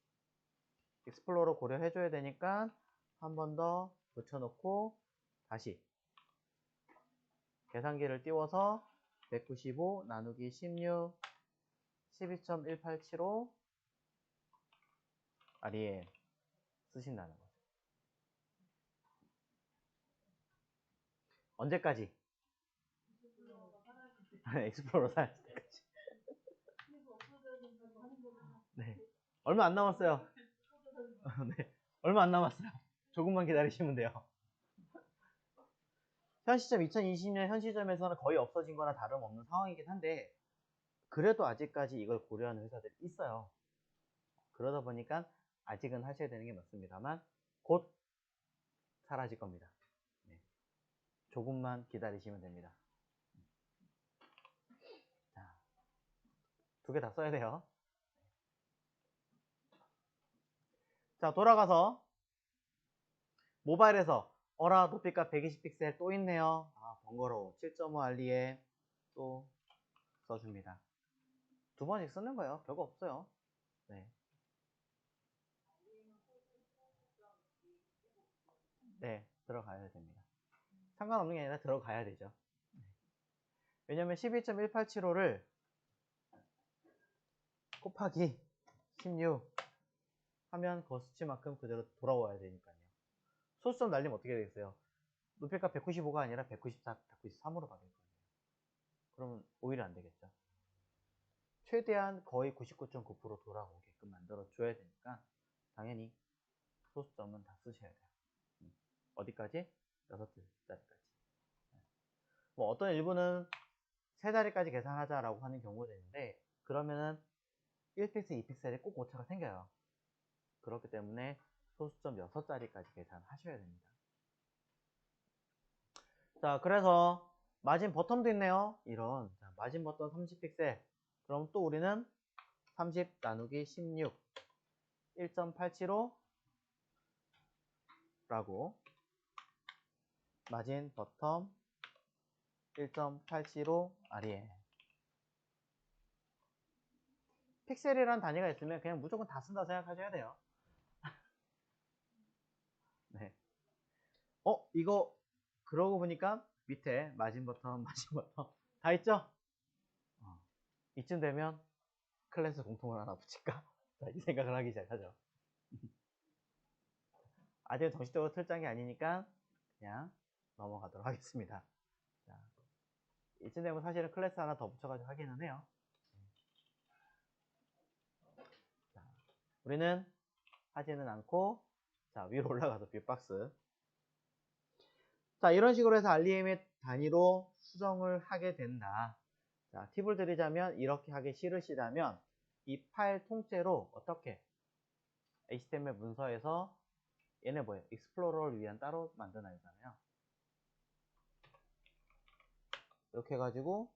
익스플로러 고려해줘야 되니까 한 번 더 붙여놓고 다시 계산기를 띄워서 195 나누기 16 12.187로 REM 쓰신다는 거죠. 언제까지? 익스플로러 사라질 때까지. 네. 얼마 안 남았어요. 네. 얼마 안 남았어요. 조금만 기다리시면 돼요. 현 시점 2020년 현 시점에서는 거의 없어진 거나 다름없는 상황이긴 한데, 그래도 아직까지 이걸 고려하는 회사들이 있어요. 그러다 보니까 아직은 하셔야 되는 게 맞습니다만 곧 사라질 겁니다. 네. 조금만 기다리시면 됩니다. 자, 두 개 다 써야 돼요. 자, 돌아가서 모바일에서 어라 높이값 120픽셀 또 있네요. 아, 번거로워. 7.5 알리에 또 써줍니다. 두 번씩 쓰는 거예요. 별거 없어요. 네. 네, 들어가야 됩니다. 상관없는 게 아니라 들어가야 되죠. 왜냐면 12.187호를 곱하기 16 하면 그 수치만큼 그대로 돌아와야 되니까요. 소수점 날리면 어떻게 되겠어요? 높이값 195가 아니라 194, 193으로 바뀔 거예요. 그러면 오히려 안 되겠죠. 최대한 거의 99.9% 돌아오게끔 만들어 줘야 되니까 당연히 소수점은 다 쓰셔야 돼요. 어디까지? 6자리까지. 뭐 어떤 일부는 3자리까지 계산하자라고 하는 경우도 있는데, 그러면은 1픽셀, 2픽셀에 꼭 오차가 생겨요. 그렇기 때문에 소수점 6자리까지 계산하셔야 됩니다. 자, 그래서 마진 버텀도 있네요. 이런. 자, 마진 버텀 30픽셀. 그럼 또 우리는 30 나누기 16 1.875 라고 마진 버텀 1.875 REM. 픽셀이란 단위가 있으면 그냥 무조건 다 쓴다 생각하셔야 돼요. 네. 이거 그러고 보니까 밑에 마진 버텀 다 있죠? 이쯤 되면 클래스 공통을 하나 붙일까? 자, 이 생각을 하기 시작하죠. 아직 정식적으로 틀장이 아니니까 그냥 넘어가도록 하겠습니다. 자, 이쯤 되면 사실은 클래스 하나 더 붙여가지고 하기는 해요. 자, 우리는 하지는 않고, 자, 위로 올라가서 뷰박스. 자, 이런 식으로 해서 REM의 단위로 수정을 하게 된다. 자, 팁을 드리자면, 이렇게 하기 싫으시다면, 이 파일 통째로 어떻게 HTML 문서에서 얘네 뭐예요? 익스플로러를 위한 따로 만든 아이잖아요. 이렇게 해가지고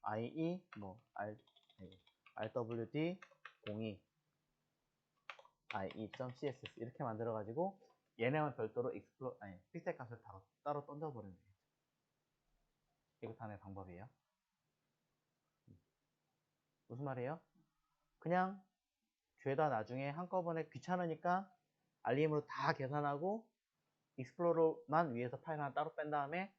IE RWD 02 IE.css 이렇게 만들어가지고 얘네만 별도로 픽셀 값을 따로 던져버리는 거예요. 이것도 하나의 방법이에요. 무슨 말이에요? 그냥 죄다 나중에 한꺼번에 귀찮으니까 REM으로 다 계산하고 익스플로러만 위에서 파일 하나 따로 뺀 다음에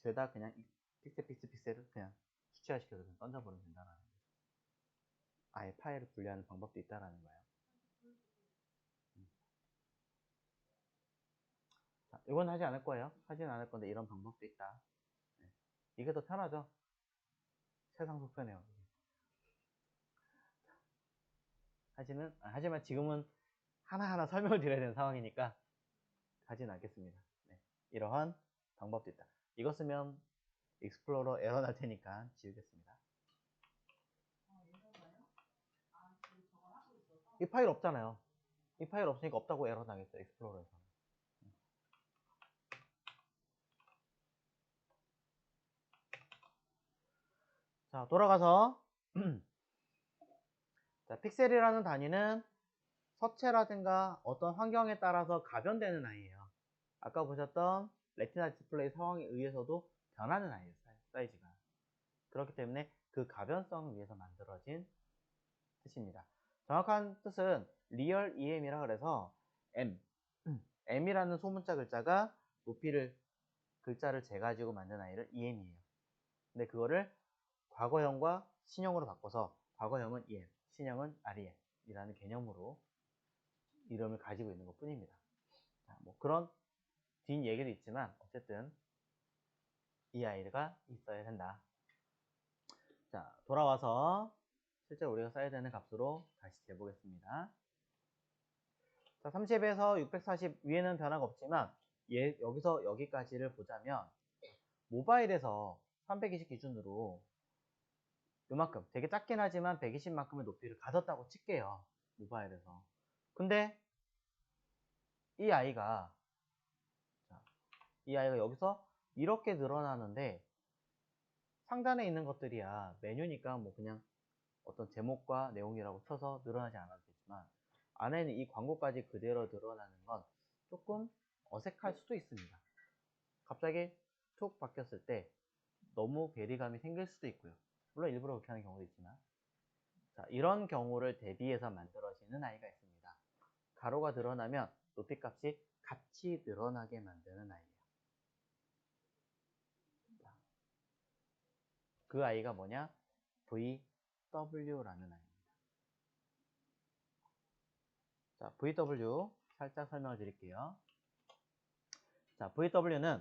죄다 그냥 픽셀을 그냥 수치화시켜서 그냥 던져버리면 된다는 거예요. 아예 파일을 분리하는 방법도 있다라는 거예요. 자, 이건 하지 않을 거예요. 하지는 않을 건데 이런 방법도 있다. 네. 이게 더 편하죠? 세상 속편해요. 하지만 지금은 하나하나 설명을 드려야 되는 상황이니까 하진 않겠습니다. 네. 이러한 방법도 있다. 이거 쓰면 익스플로러 에러 날 테니까 지우겠습니다. 이 파일 없잖아요. 이 파일 없으니까 없다고 에러 나겠죠. 익스플로러에서. 자, 돌아가서 자, 픽셀이라는 단위는 서체라든가 어떤 환경에 따라서 가변되는 아이예요. 아까 보셨던 레티나 디스플레이 상황에 의해서도 변하는 아이예요. 사이즈가. 그렇기 때문에 그 가변성을 위해서 만들어진 뜻입니다. 정확한 뜻은 리얼 EM이라 그래서 M이라는 소문자 글자가 높이를 글자를 재가지고 만든 아이를 EM이에요. 근데 그거를 과거형과 신형으로 바꿔서 과거형은 EM, 신형은 REM 이라는 개념으로 이름을 가지고 있는 것 뿐입니다. 자, 뭐 그런 뒷 얘기도 있지만 어쨌든 이 아이가 있어야 된다. 자, 돌아와서 실제 우리가 써야 되는 값으로 다시 재보겠습니다. 자, 30에서 640 위에는 변화가 없지만 여기서 여기까지를 보자면 모바일에서 320 기준으로 요만큼 되게 작긴 하지만 120만큼의 높이를 가졌다고 칠게요. 모바일에서. 근데 이 아이가 여기서 이렇게 늘어나는데 상단에 있는 것들이야 메뉴니까 뭐 그냥 어떤 제목과 내용이라고 쳐서 늘어나지 않아도 되지만 안에는 이 광고까지 그대로 늘어나는 건 조금 어색할 수도 있습니다. 갑자기 툭 바뀌었을 때 너무 괴리감이 생길 수도 있고요. 물론 일부러 그렇게 하는 경우도 있지만 자, 이런 경우를 대비해서 만들어지는 아이가 있습니다. 가로가 늘어나면 높이값이 같이 늘어나게 만드는 아이예요. 자, 그 아이가 뭐냐? VW라는 아이입니다. 자, VW 살짝 설명을 드릴게요. 자, VW는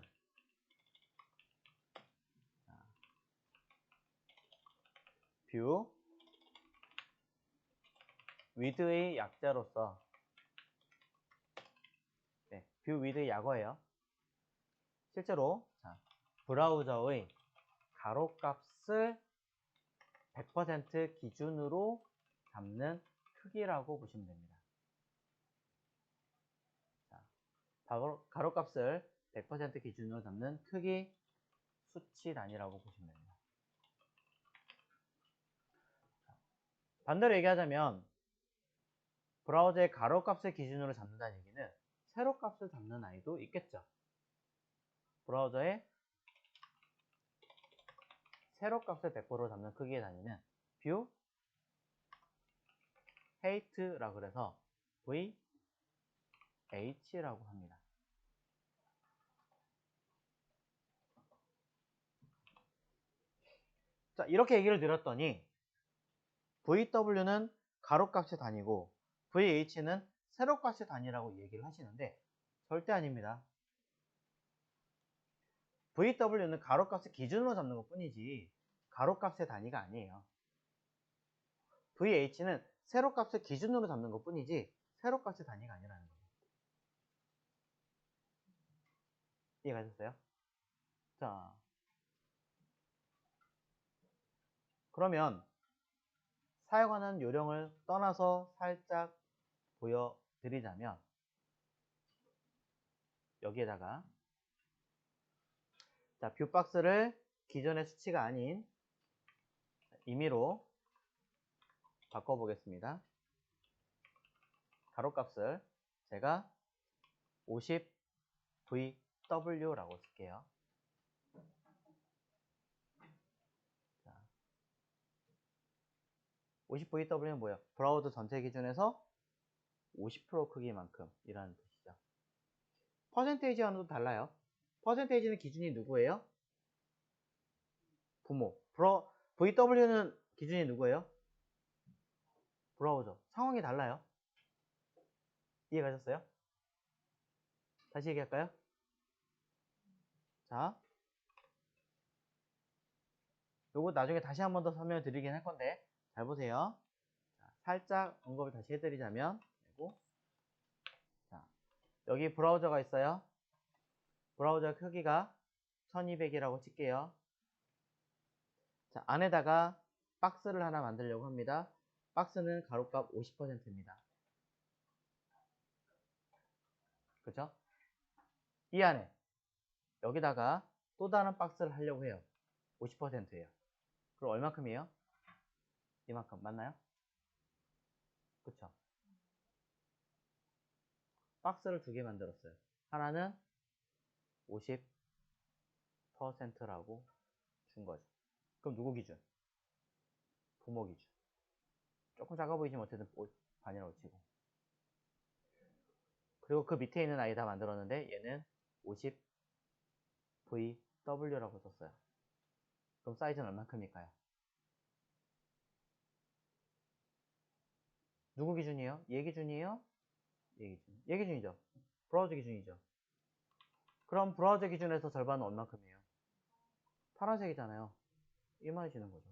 뷰 위드의 약자로서 뷰 위드의 약어예요. 실제로 브라우저의 가로값을 100% 기준으로 잡는 크기라고 보시면 됩니다. 자, 가로값을 100% 기준으로 잡는 크기 수치 단위라고 보시면 됩니다. 반대로 얘기하자면 브라우저의 가로값을 기준으로 잡는다는 얘기는 세로값을 잡는 아이도 있겠죠. 브라우저의 세로값을 100%로 잡는 크기의 단위는 view height라고 그래서 VH라고 합니다. 자, 이렇게 얘기를 드렸더니 VW는 가로값의 단위고 VH는 세로값의 단위라고 얘기를 하시는데 절대 아닙니다. VW는 가로값을 기준으로 잡는 것 뿐이지 가로값의 단위가 아니에요. VH는 세로값을 기준으로 잡는 것 뿐이지 세로값의 단위가 아니라는 거예요. 이해가 되셨어요? 자, 그러면 사용하는 요령을 떠나서 살짝 보여드리자면 여기에다가 자, 뷰박스를 기존의 수치가 아닌 임의로 바꿔보겠습니다. 가로값을 제가 50VW라고 쓸게요. 자, 50VW는 뭐예요? 브라우저 전체 기준에서 50% 크기만큼 이라는 뜻이죠. 퍼센테이지와는 또 달라요. 퍼센테이지는 기준이 누구예요? 부모. VW는 기준이 누구예요? 브라우저. 상황이 달라요. 이해가셨어요? 다시 얘기할까요? 자, 요거 나중에 다시 한 번 더 설명을 드리긴 할 건데 잘 보세요. 자, 살짝 언급을 다시 해드리자면 그리고 자, 여기 브라우저가 있어요. 브라우저 크기가 1200이라고 칠게요. 자, 안에다가 박스를 하나 만들려고 합니다. 박스는 가로값 50%입니다. 그죠? 이 안에 여기다가 또 다른 박스를 하려고 해요. 50%예요. 그럼 얼마큼이에요? 이만큼 맞나요? 그쵸? 박스를 두 개 만들었어요. 하나는 50%라고 준 거죠. 그럼 누구 기준? 부모 기준. 조금 작아 보이지만 어쨌든 반이라고 치고. 그리고 그 밑에 있는 아이 다 만들었는데 얘는 50VW라고 썼어요. 그럼 사이즈는 얼마큼일까요? 누구 기준이에요? 얘 기준이에요? 얘 기준. 얘 기준이죠. 브라우저 기준이죠. 그럼 브라우저 기준에서 절반은 얼마큼이에요? 파란색이잖아요. 이만해지는 거죠.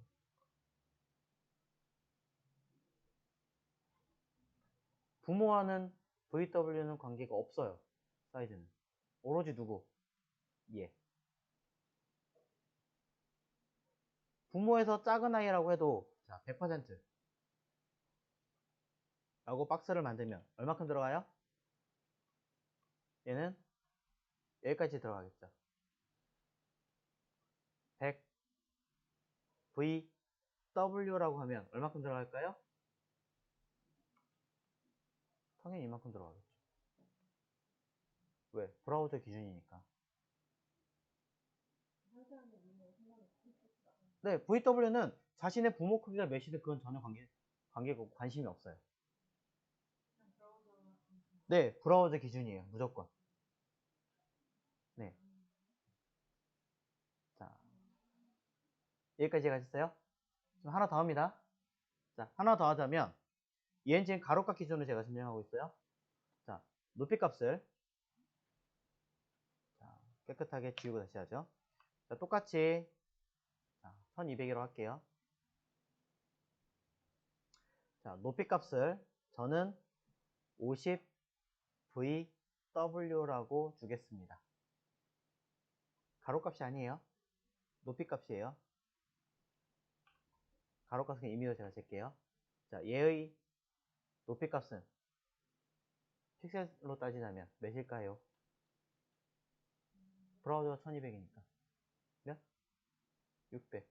부모와는 VW는 관계가 없어요. 사이즈는. 오로지 누구? 얘. 부모에서 작은 아이라고 해도 자, 100% 라고 박스를 만들면 얼마큼 들어가요? 얘는 여기까지 들어가겠죠. 100VW라고 하면 얼마큼 들어갈까요? 당연히 이만큼 들어가겠죠. 왜? 브라우저 기준이니까. 네, VW는 자신의 부모 크기가 몇이든 그건 전혀 관계가 관심이 없어요. 네, 브라우저 기준이에요. 무조건. 네. 자, 여기까지 가셨어요? 지금 하나 더 합니다. 자, 하나 더 하자면 얘는 지금 가로값 기준으로 제가 설명하고 있어요. 자, 높이 값을 자, 깨끗하게 지우고 다시 하죠. 자, 똑같이 1200으로 할게요. 자, 높이 값을 저는 50VW라고 주겠습니다. 가로값이 아니에요. 높이 값이에요. 가로값은 임의로 제가 잴게요. 자, 얘의 높이 값은 픽셀로 따지자면 몇일까요? 브라우저가 1200이니까. 몇? 600.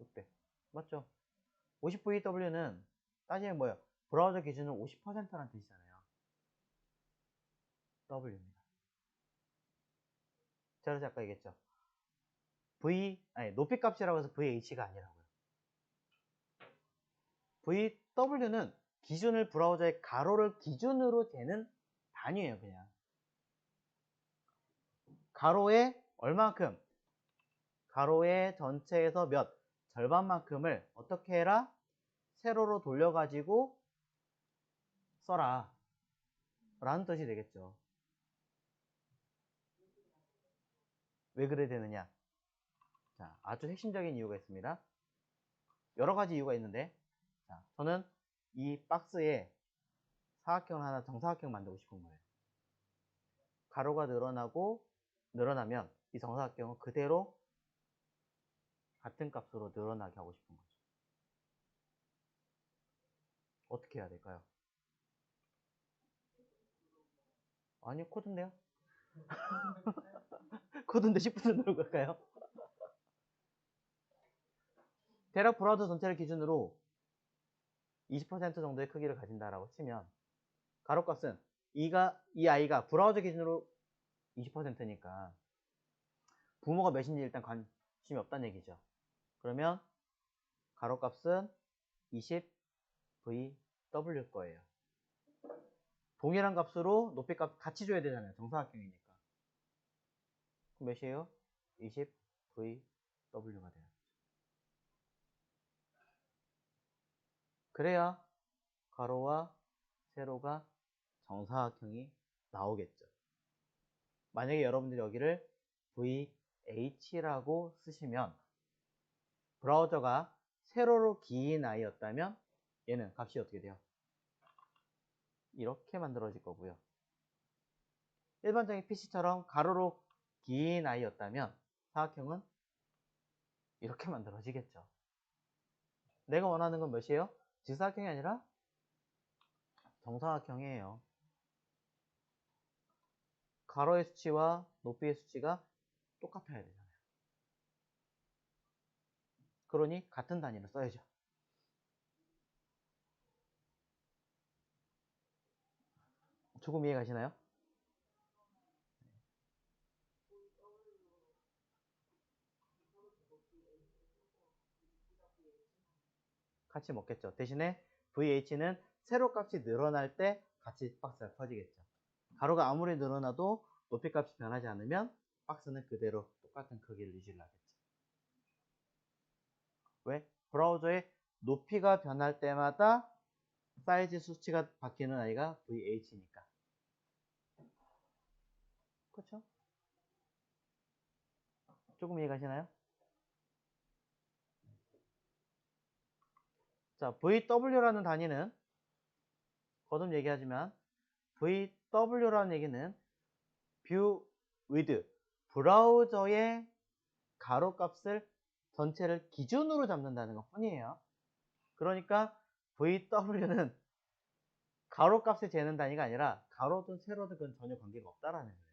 600. 맞죠? 50VW는 따지면 뭐예요? 브라우저 기준으로 50%라는 뜻이잖아요. W입니다. 자, 그래서 아까 얘기했죠. 높이 값이라고 해서 VH가 아니라고요. VW는 기준을 브라우저의 가로를 기준으로 재는 단위예요, 그냥. 가로의 얼만큼? 가로의 전체에서 몇? 절반만큼을 어떻게 해라? 세로로 돌려가지고 써라. 라는 뜻이 되겠죠. 왜 그래야 되느냐? 자, 아주 핵심적인 이유가 있습니다. 여러 가지 이유가 있는데, 자, 저는 이 박스에 사각형을 하나 정사각형 만들고 싶은 거예요. 가로가 늘어나면 이 정사각형은 그대로 같은 값으로 늘어나게 하고 싶은 거죠. 어떻게 해야 될까요? 아니, 코드인데요? 코드인데 Shift 누르고 갈까요? 대략 브라우저 전체를 기준으로 20% 정도의 크기를 가진다라고 치면 가로값은 이 아이가 브라우저 기준으로 20%니까 부모가 몇인지 일단 관심이 없다는 얘기죠. 그러면 가로값은 20VW일 거예요. 동일한 값으로 높이값 같이 줘야 되잖아요. 정사각형이니까. 그럼 몇이에요? 20VW가 돼요. 그래야 가로와 세로가 정사각형이 나오겠죠. 만약에 여러분들이 여기를 VH라고 쓰시면 브라우저가 세로로 긴 아이였다면 얘는 값이 어떻게 돼요? 이렇게 만들어질 거고요. 일반적인 PC처럼 가로로 긴 아이였다면 사각형은 이렇게 만들어지겠죠. 내가 원하는 건 몇이에요? 직사각형이 아니라 정사각형이에요. 가로의 수치와 높이의 수치가 똑같아야 되잖아요. 그러니 같은 단위를 써야죠. 조금 이해 가시나요? 같이 먹겠죠. 대신에 VH는 세로값이 늘어날 때 같이 박스가 커지겠죠. 가로가 아무리 늘어나도 높이값이 변하지 않으면 박스는 그대로 똑같은 크기를 유지를 하겠죠. 왜? 브라우저의 높이가 변할 때마다 사이즈 수치가 바뀌는 아이가 VH니까. 그렇죠? 조금 이해가시나요? 자, VW라는 단위는 거듭 얘기하지만 VW라는 얘기는 view with 브라우저의 가로값을 전체를 기준으로 잡는다는 것 뿐이에요. 그러니까 VW는 가로값을 재는 단위가 아니라 가로든 세로든 그건 전혀 관계가 없다라는 거예요.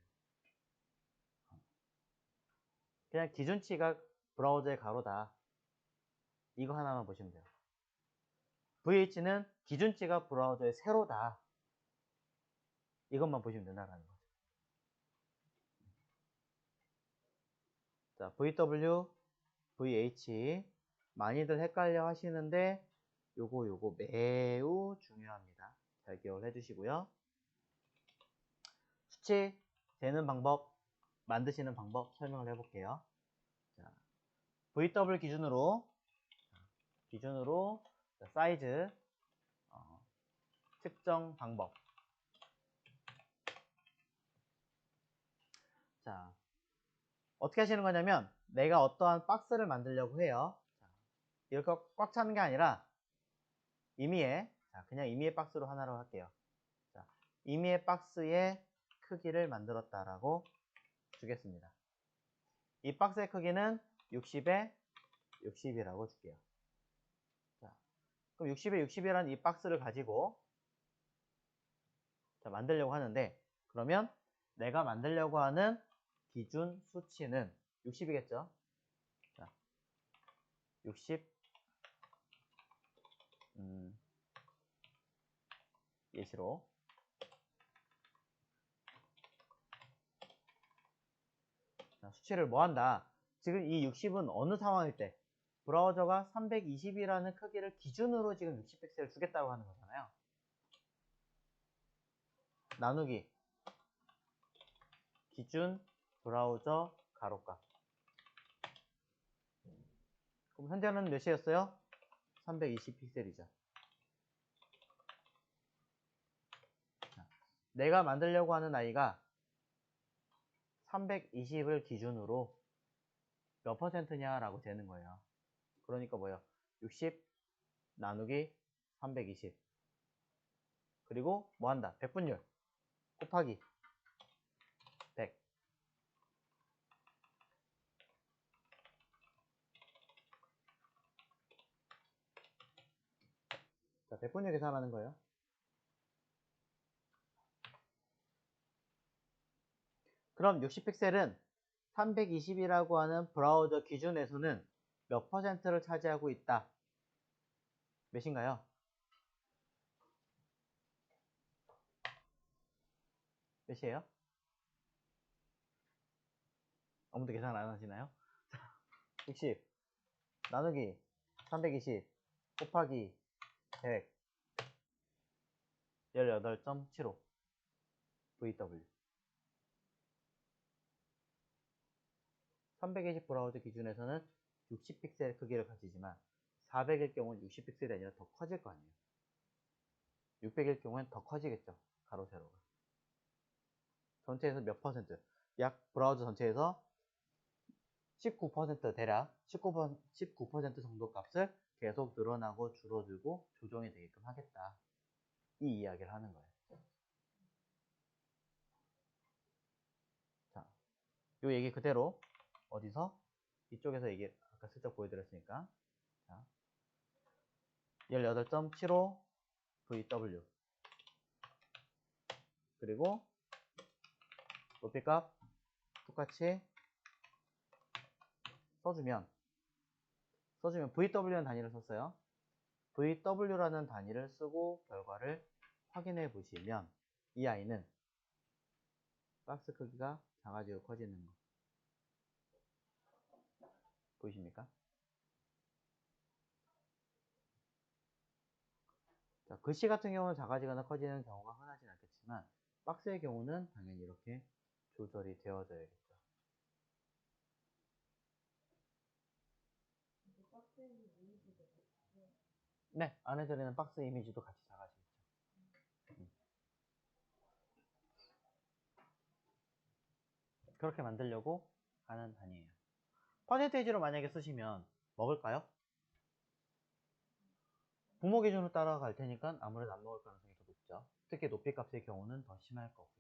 그냥 기준치가 브라우저의 가로다. 이거 하나만 보시면 돼요. VH는 기준치가 브라우저의 세로다. 이것만 보시면 된다는 거죠. 자, VW, VH 많이들 헷갈려 하시는데 요거 매우 중요합니다. 잘 기억을 해주시고요. 수치 재는 방법, 만드시는 방법 설명을 해볼게요. 자, VW 기준으로 사이즈 측정 방법. 자, 어떻게 하시는 거냐면 내가 어떠한 박스를 만들려고 해요. 자, 이렇게 꽉 차는 게 아니라 그냥 임의의 박스로 하나로 할게요. 자, 임의의 박스의 크기를 만들었다라고 주겠습니다. 이 박스의 크기는 60에 60이라고 줄게요. 자, 그럼 60에 60이라는 이 박스를 가지고 자, 만들려고 하는데 그러면 내가 만들려고 하는 기준 수치는 60이겠죠? 자, 60 예시로 자, 수치를 뭐 한다? 지금 이 60은 어느 상황일 때? 브라우저가 320이라는 크기를 기준으로 지금 60픽셀을 주겠다고 하는 거잖아요. 나누기 기준 브라우저 가로값. 그럼 현재는 몇이었어요? 320픽셀이죠. 내가 만들려고 하는 아이가 320을 기준으로 몇 퍼센트냐라고 재는 거예요. 그러니까 뭐예요? 60 나누기 320 그리고 뭐 한다? 백분율 곱하기 100 자, 백분율 계산하는 거예요. 그럼 60픽셀은 320이라고 하는 브라우저 기준에서는 몇 퍼센트를 차지하고 있다? 몇인가요? 몇이에요? 아무도 계산 안 하시나요? 60 나누기 320 곱하기 100 18.75 VW 320 브라우저 기준에서는 60픽셀 크기를 가지지만 400일 경우는 60픽셀이 아니라 더 커질 거 아니에요. 600일 경우엔 더 커지겠죠. 가로 세로가. 전체에서 몇 퍼센트? 약 브라우저 전체에서 19% 대략 19% 정도 값을 계속 늘어나고 줄어들고 조정이 되게끔 하겠다. 이 이야기를 하는 거예요. 자, 요 얘기 그대로 어디서? 이쪽에서 얘기 아까 슬쩍 보여드렸으니까. 자, 18.75 VW 그리고 높이값 똑같이 써주면 VW라는 단위를 썼어요. VW라는 단위를 쓰고 결과를 확인해 보시면 이 아이는 박스 크기가 작아지고 커지는 거 보이십니까? 자, 글씨 같은 경우는 작아지거나 커지는 경우가 흔하진 않겠지만 박스의 경우는 당연히 이렇게 조절이 되어져야겠죠. 네, 안에 들어있는 박스 이미지도 같이 작아지겠죠. 그렇게 만들려고 하는 단위예요. 퍼센테이지로 만약에 쓰시면 먹을까요? 부모 기준으로 따라갈 테니까 아무래도 안 먹을 가능성이 더 높죠. 특히 높이값의 경우는 더 심할 거고요.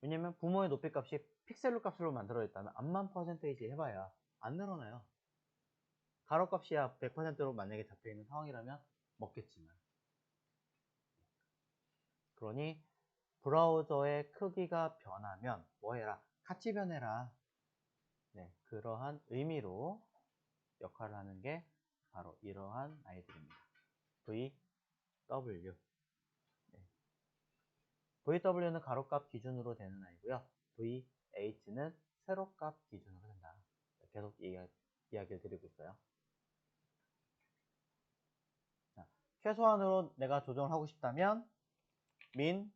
왜냐면 부모의 높이값이 픽셀로 값으로 만들어졌다면 암만 퍼센테이지 해봐야 안 늘어나요. 가로값이야 100%로 만약에 잡혀있는 상황이라면 먹겠지만. 그러니 브라우저의 크기가 변하면 뭐해라? 같이 변해라. 네, 그러한 의미로 역할을 하는 게 바로 이러한 아이들입니다. VW. 네. VW는 가로값 기준으로 되는 아이고요. VH는 세로값 기준으로 된다. 계속 이야기를 드리고 있어요. 자, 최소한으로 내가 조정을 하고 싶다면 min,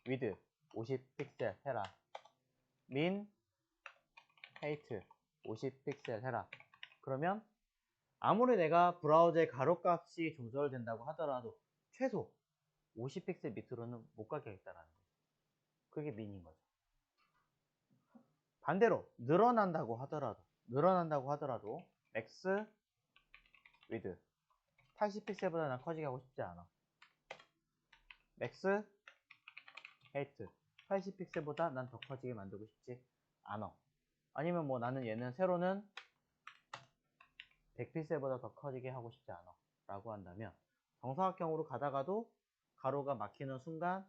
width 50픽셀 해라. min, height 50픽셀 해라. 그러면 아무리 내가 브라우저의 가로값이 조절된다고 하더라도 최소 50픽셀 밑으로는 못 가게 하겠다라는 거죠. 그게 min인 거죠. 반대로 늘어난다고 하더라도 max, width 80픽셀보다 난 커지게 하고 싶지 않아. max, height 80픽셀보다 난 더 커지게 만들고 싶지 않아. 아니면 뭐 나는 얘는 세로는 100픽셀보다 더 커지게 하고 싶지 않아 라고 한다면 정사각형으로 가다가도 가로가 막히는 순간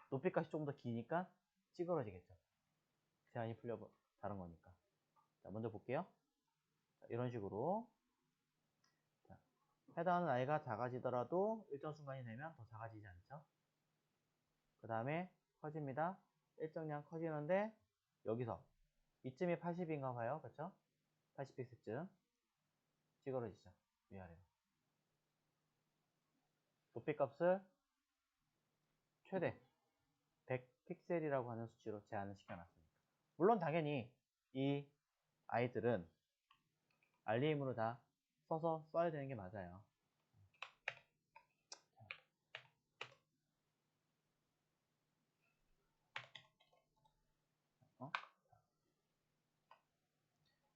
높이값이 조금 더 기니까 찌그러지겠죠. 제한이 풀려 다른 거니까. 자, 먼저 볼게요. 자, 이런 식으로 자, 해당하는 i가 작아지더라도 일정 순간이 되면 더 작아지지 않죠. 그 다음에 커집니다. 일정량 커지는데 여기서 이쯤이 80인가 봐요. 그쵸? 80픽스쯤 찌그러지죠. 위아래로. 높이값을 최대 100픽셀이라고 하는 수치로 제한을 시켜놨습니다. 물론 당연히 이 아이들은 알림으로 다 써서 써야 되는 게 맞아요.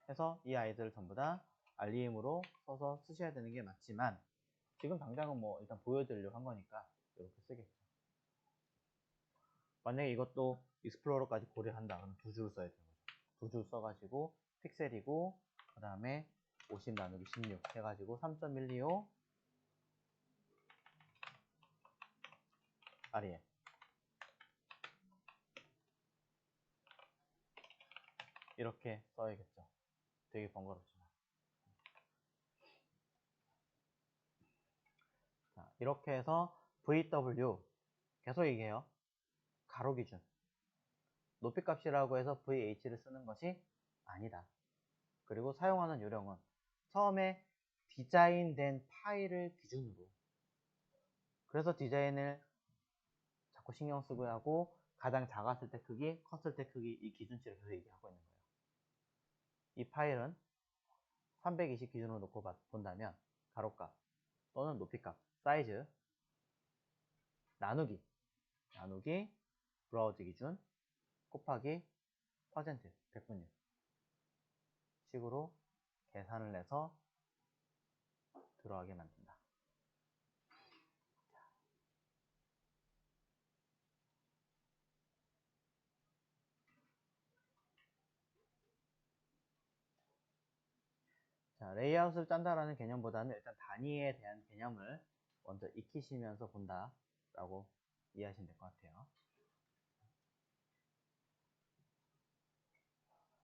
해서 이 아이들을 전부 다 알림으로 써서 쓰셔야 되는 게 맞지만 지금 당장은 뭐 일단 보여드리려고 한 거니까 이렇게 쓰겠죠. 만약에 이것도 익스플로러까지 고려한다 그러면 두 줄 써야 되는 거죠. 두 줄 써가지고 픽셀이고 그 다음에 50 나누기 16 해가지고 3.125 REM 이렇게 써야겠죠. 되게 번거롭지만. 자, 이렇게 해서 VW 계속 얘기해요. 가로 기준. 높이값이라고 해서 VH를 쓰는 것이 아니다. 그리고 사용하는 요령은 처음에 디자인된 파일을 기준으로 그래서 디자인을 자꾸 신경 쓰고 하고 가장 작았을 때 크기, 컸을 때 크기 이 기준치를 계속 얘기하고 있는 거예요. 이 파일은 320 기준으로 놓고 본다면 가로값 또는 높이값, 사이즈 나누기 브라우즈 기준 곱하기 퍼센트 100분율 식으로 계산을 해서 들어가게 만든다. 자, 레이아웃을 짠다라는 개념보다는 일단 단위에 대한 개념을 먼저 익히시면서 본다라고 이해하시면 될 것 같아요.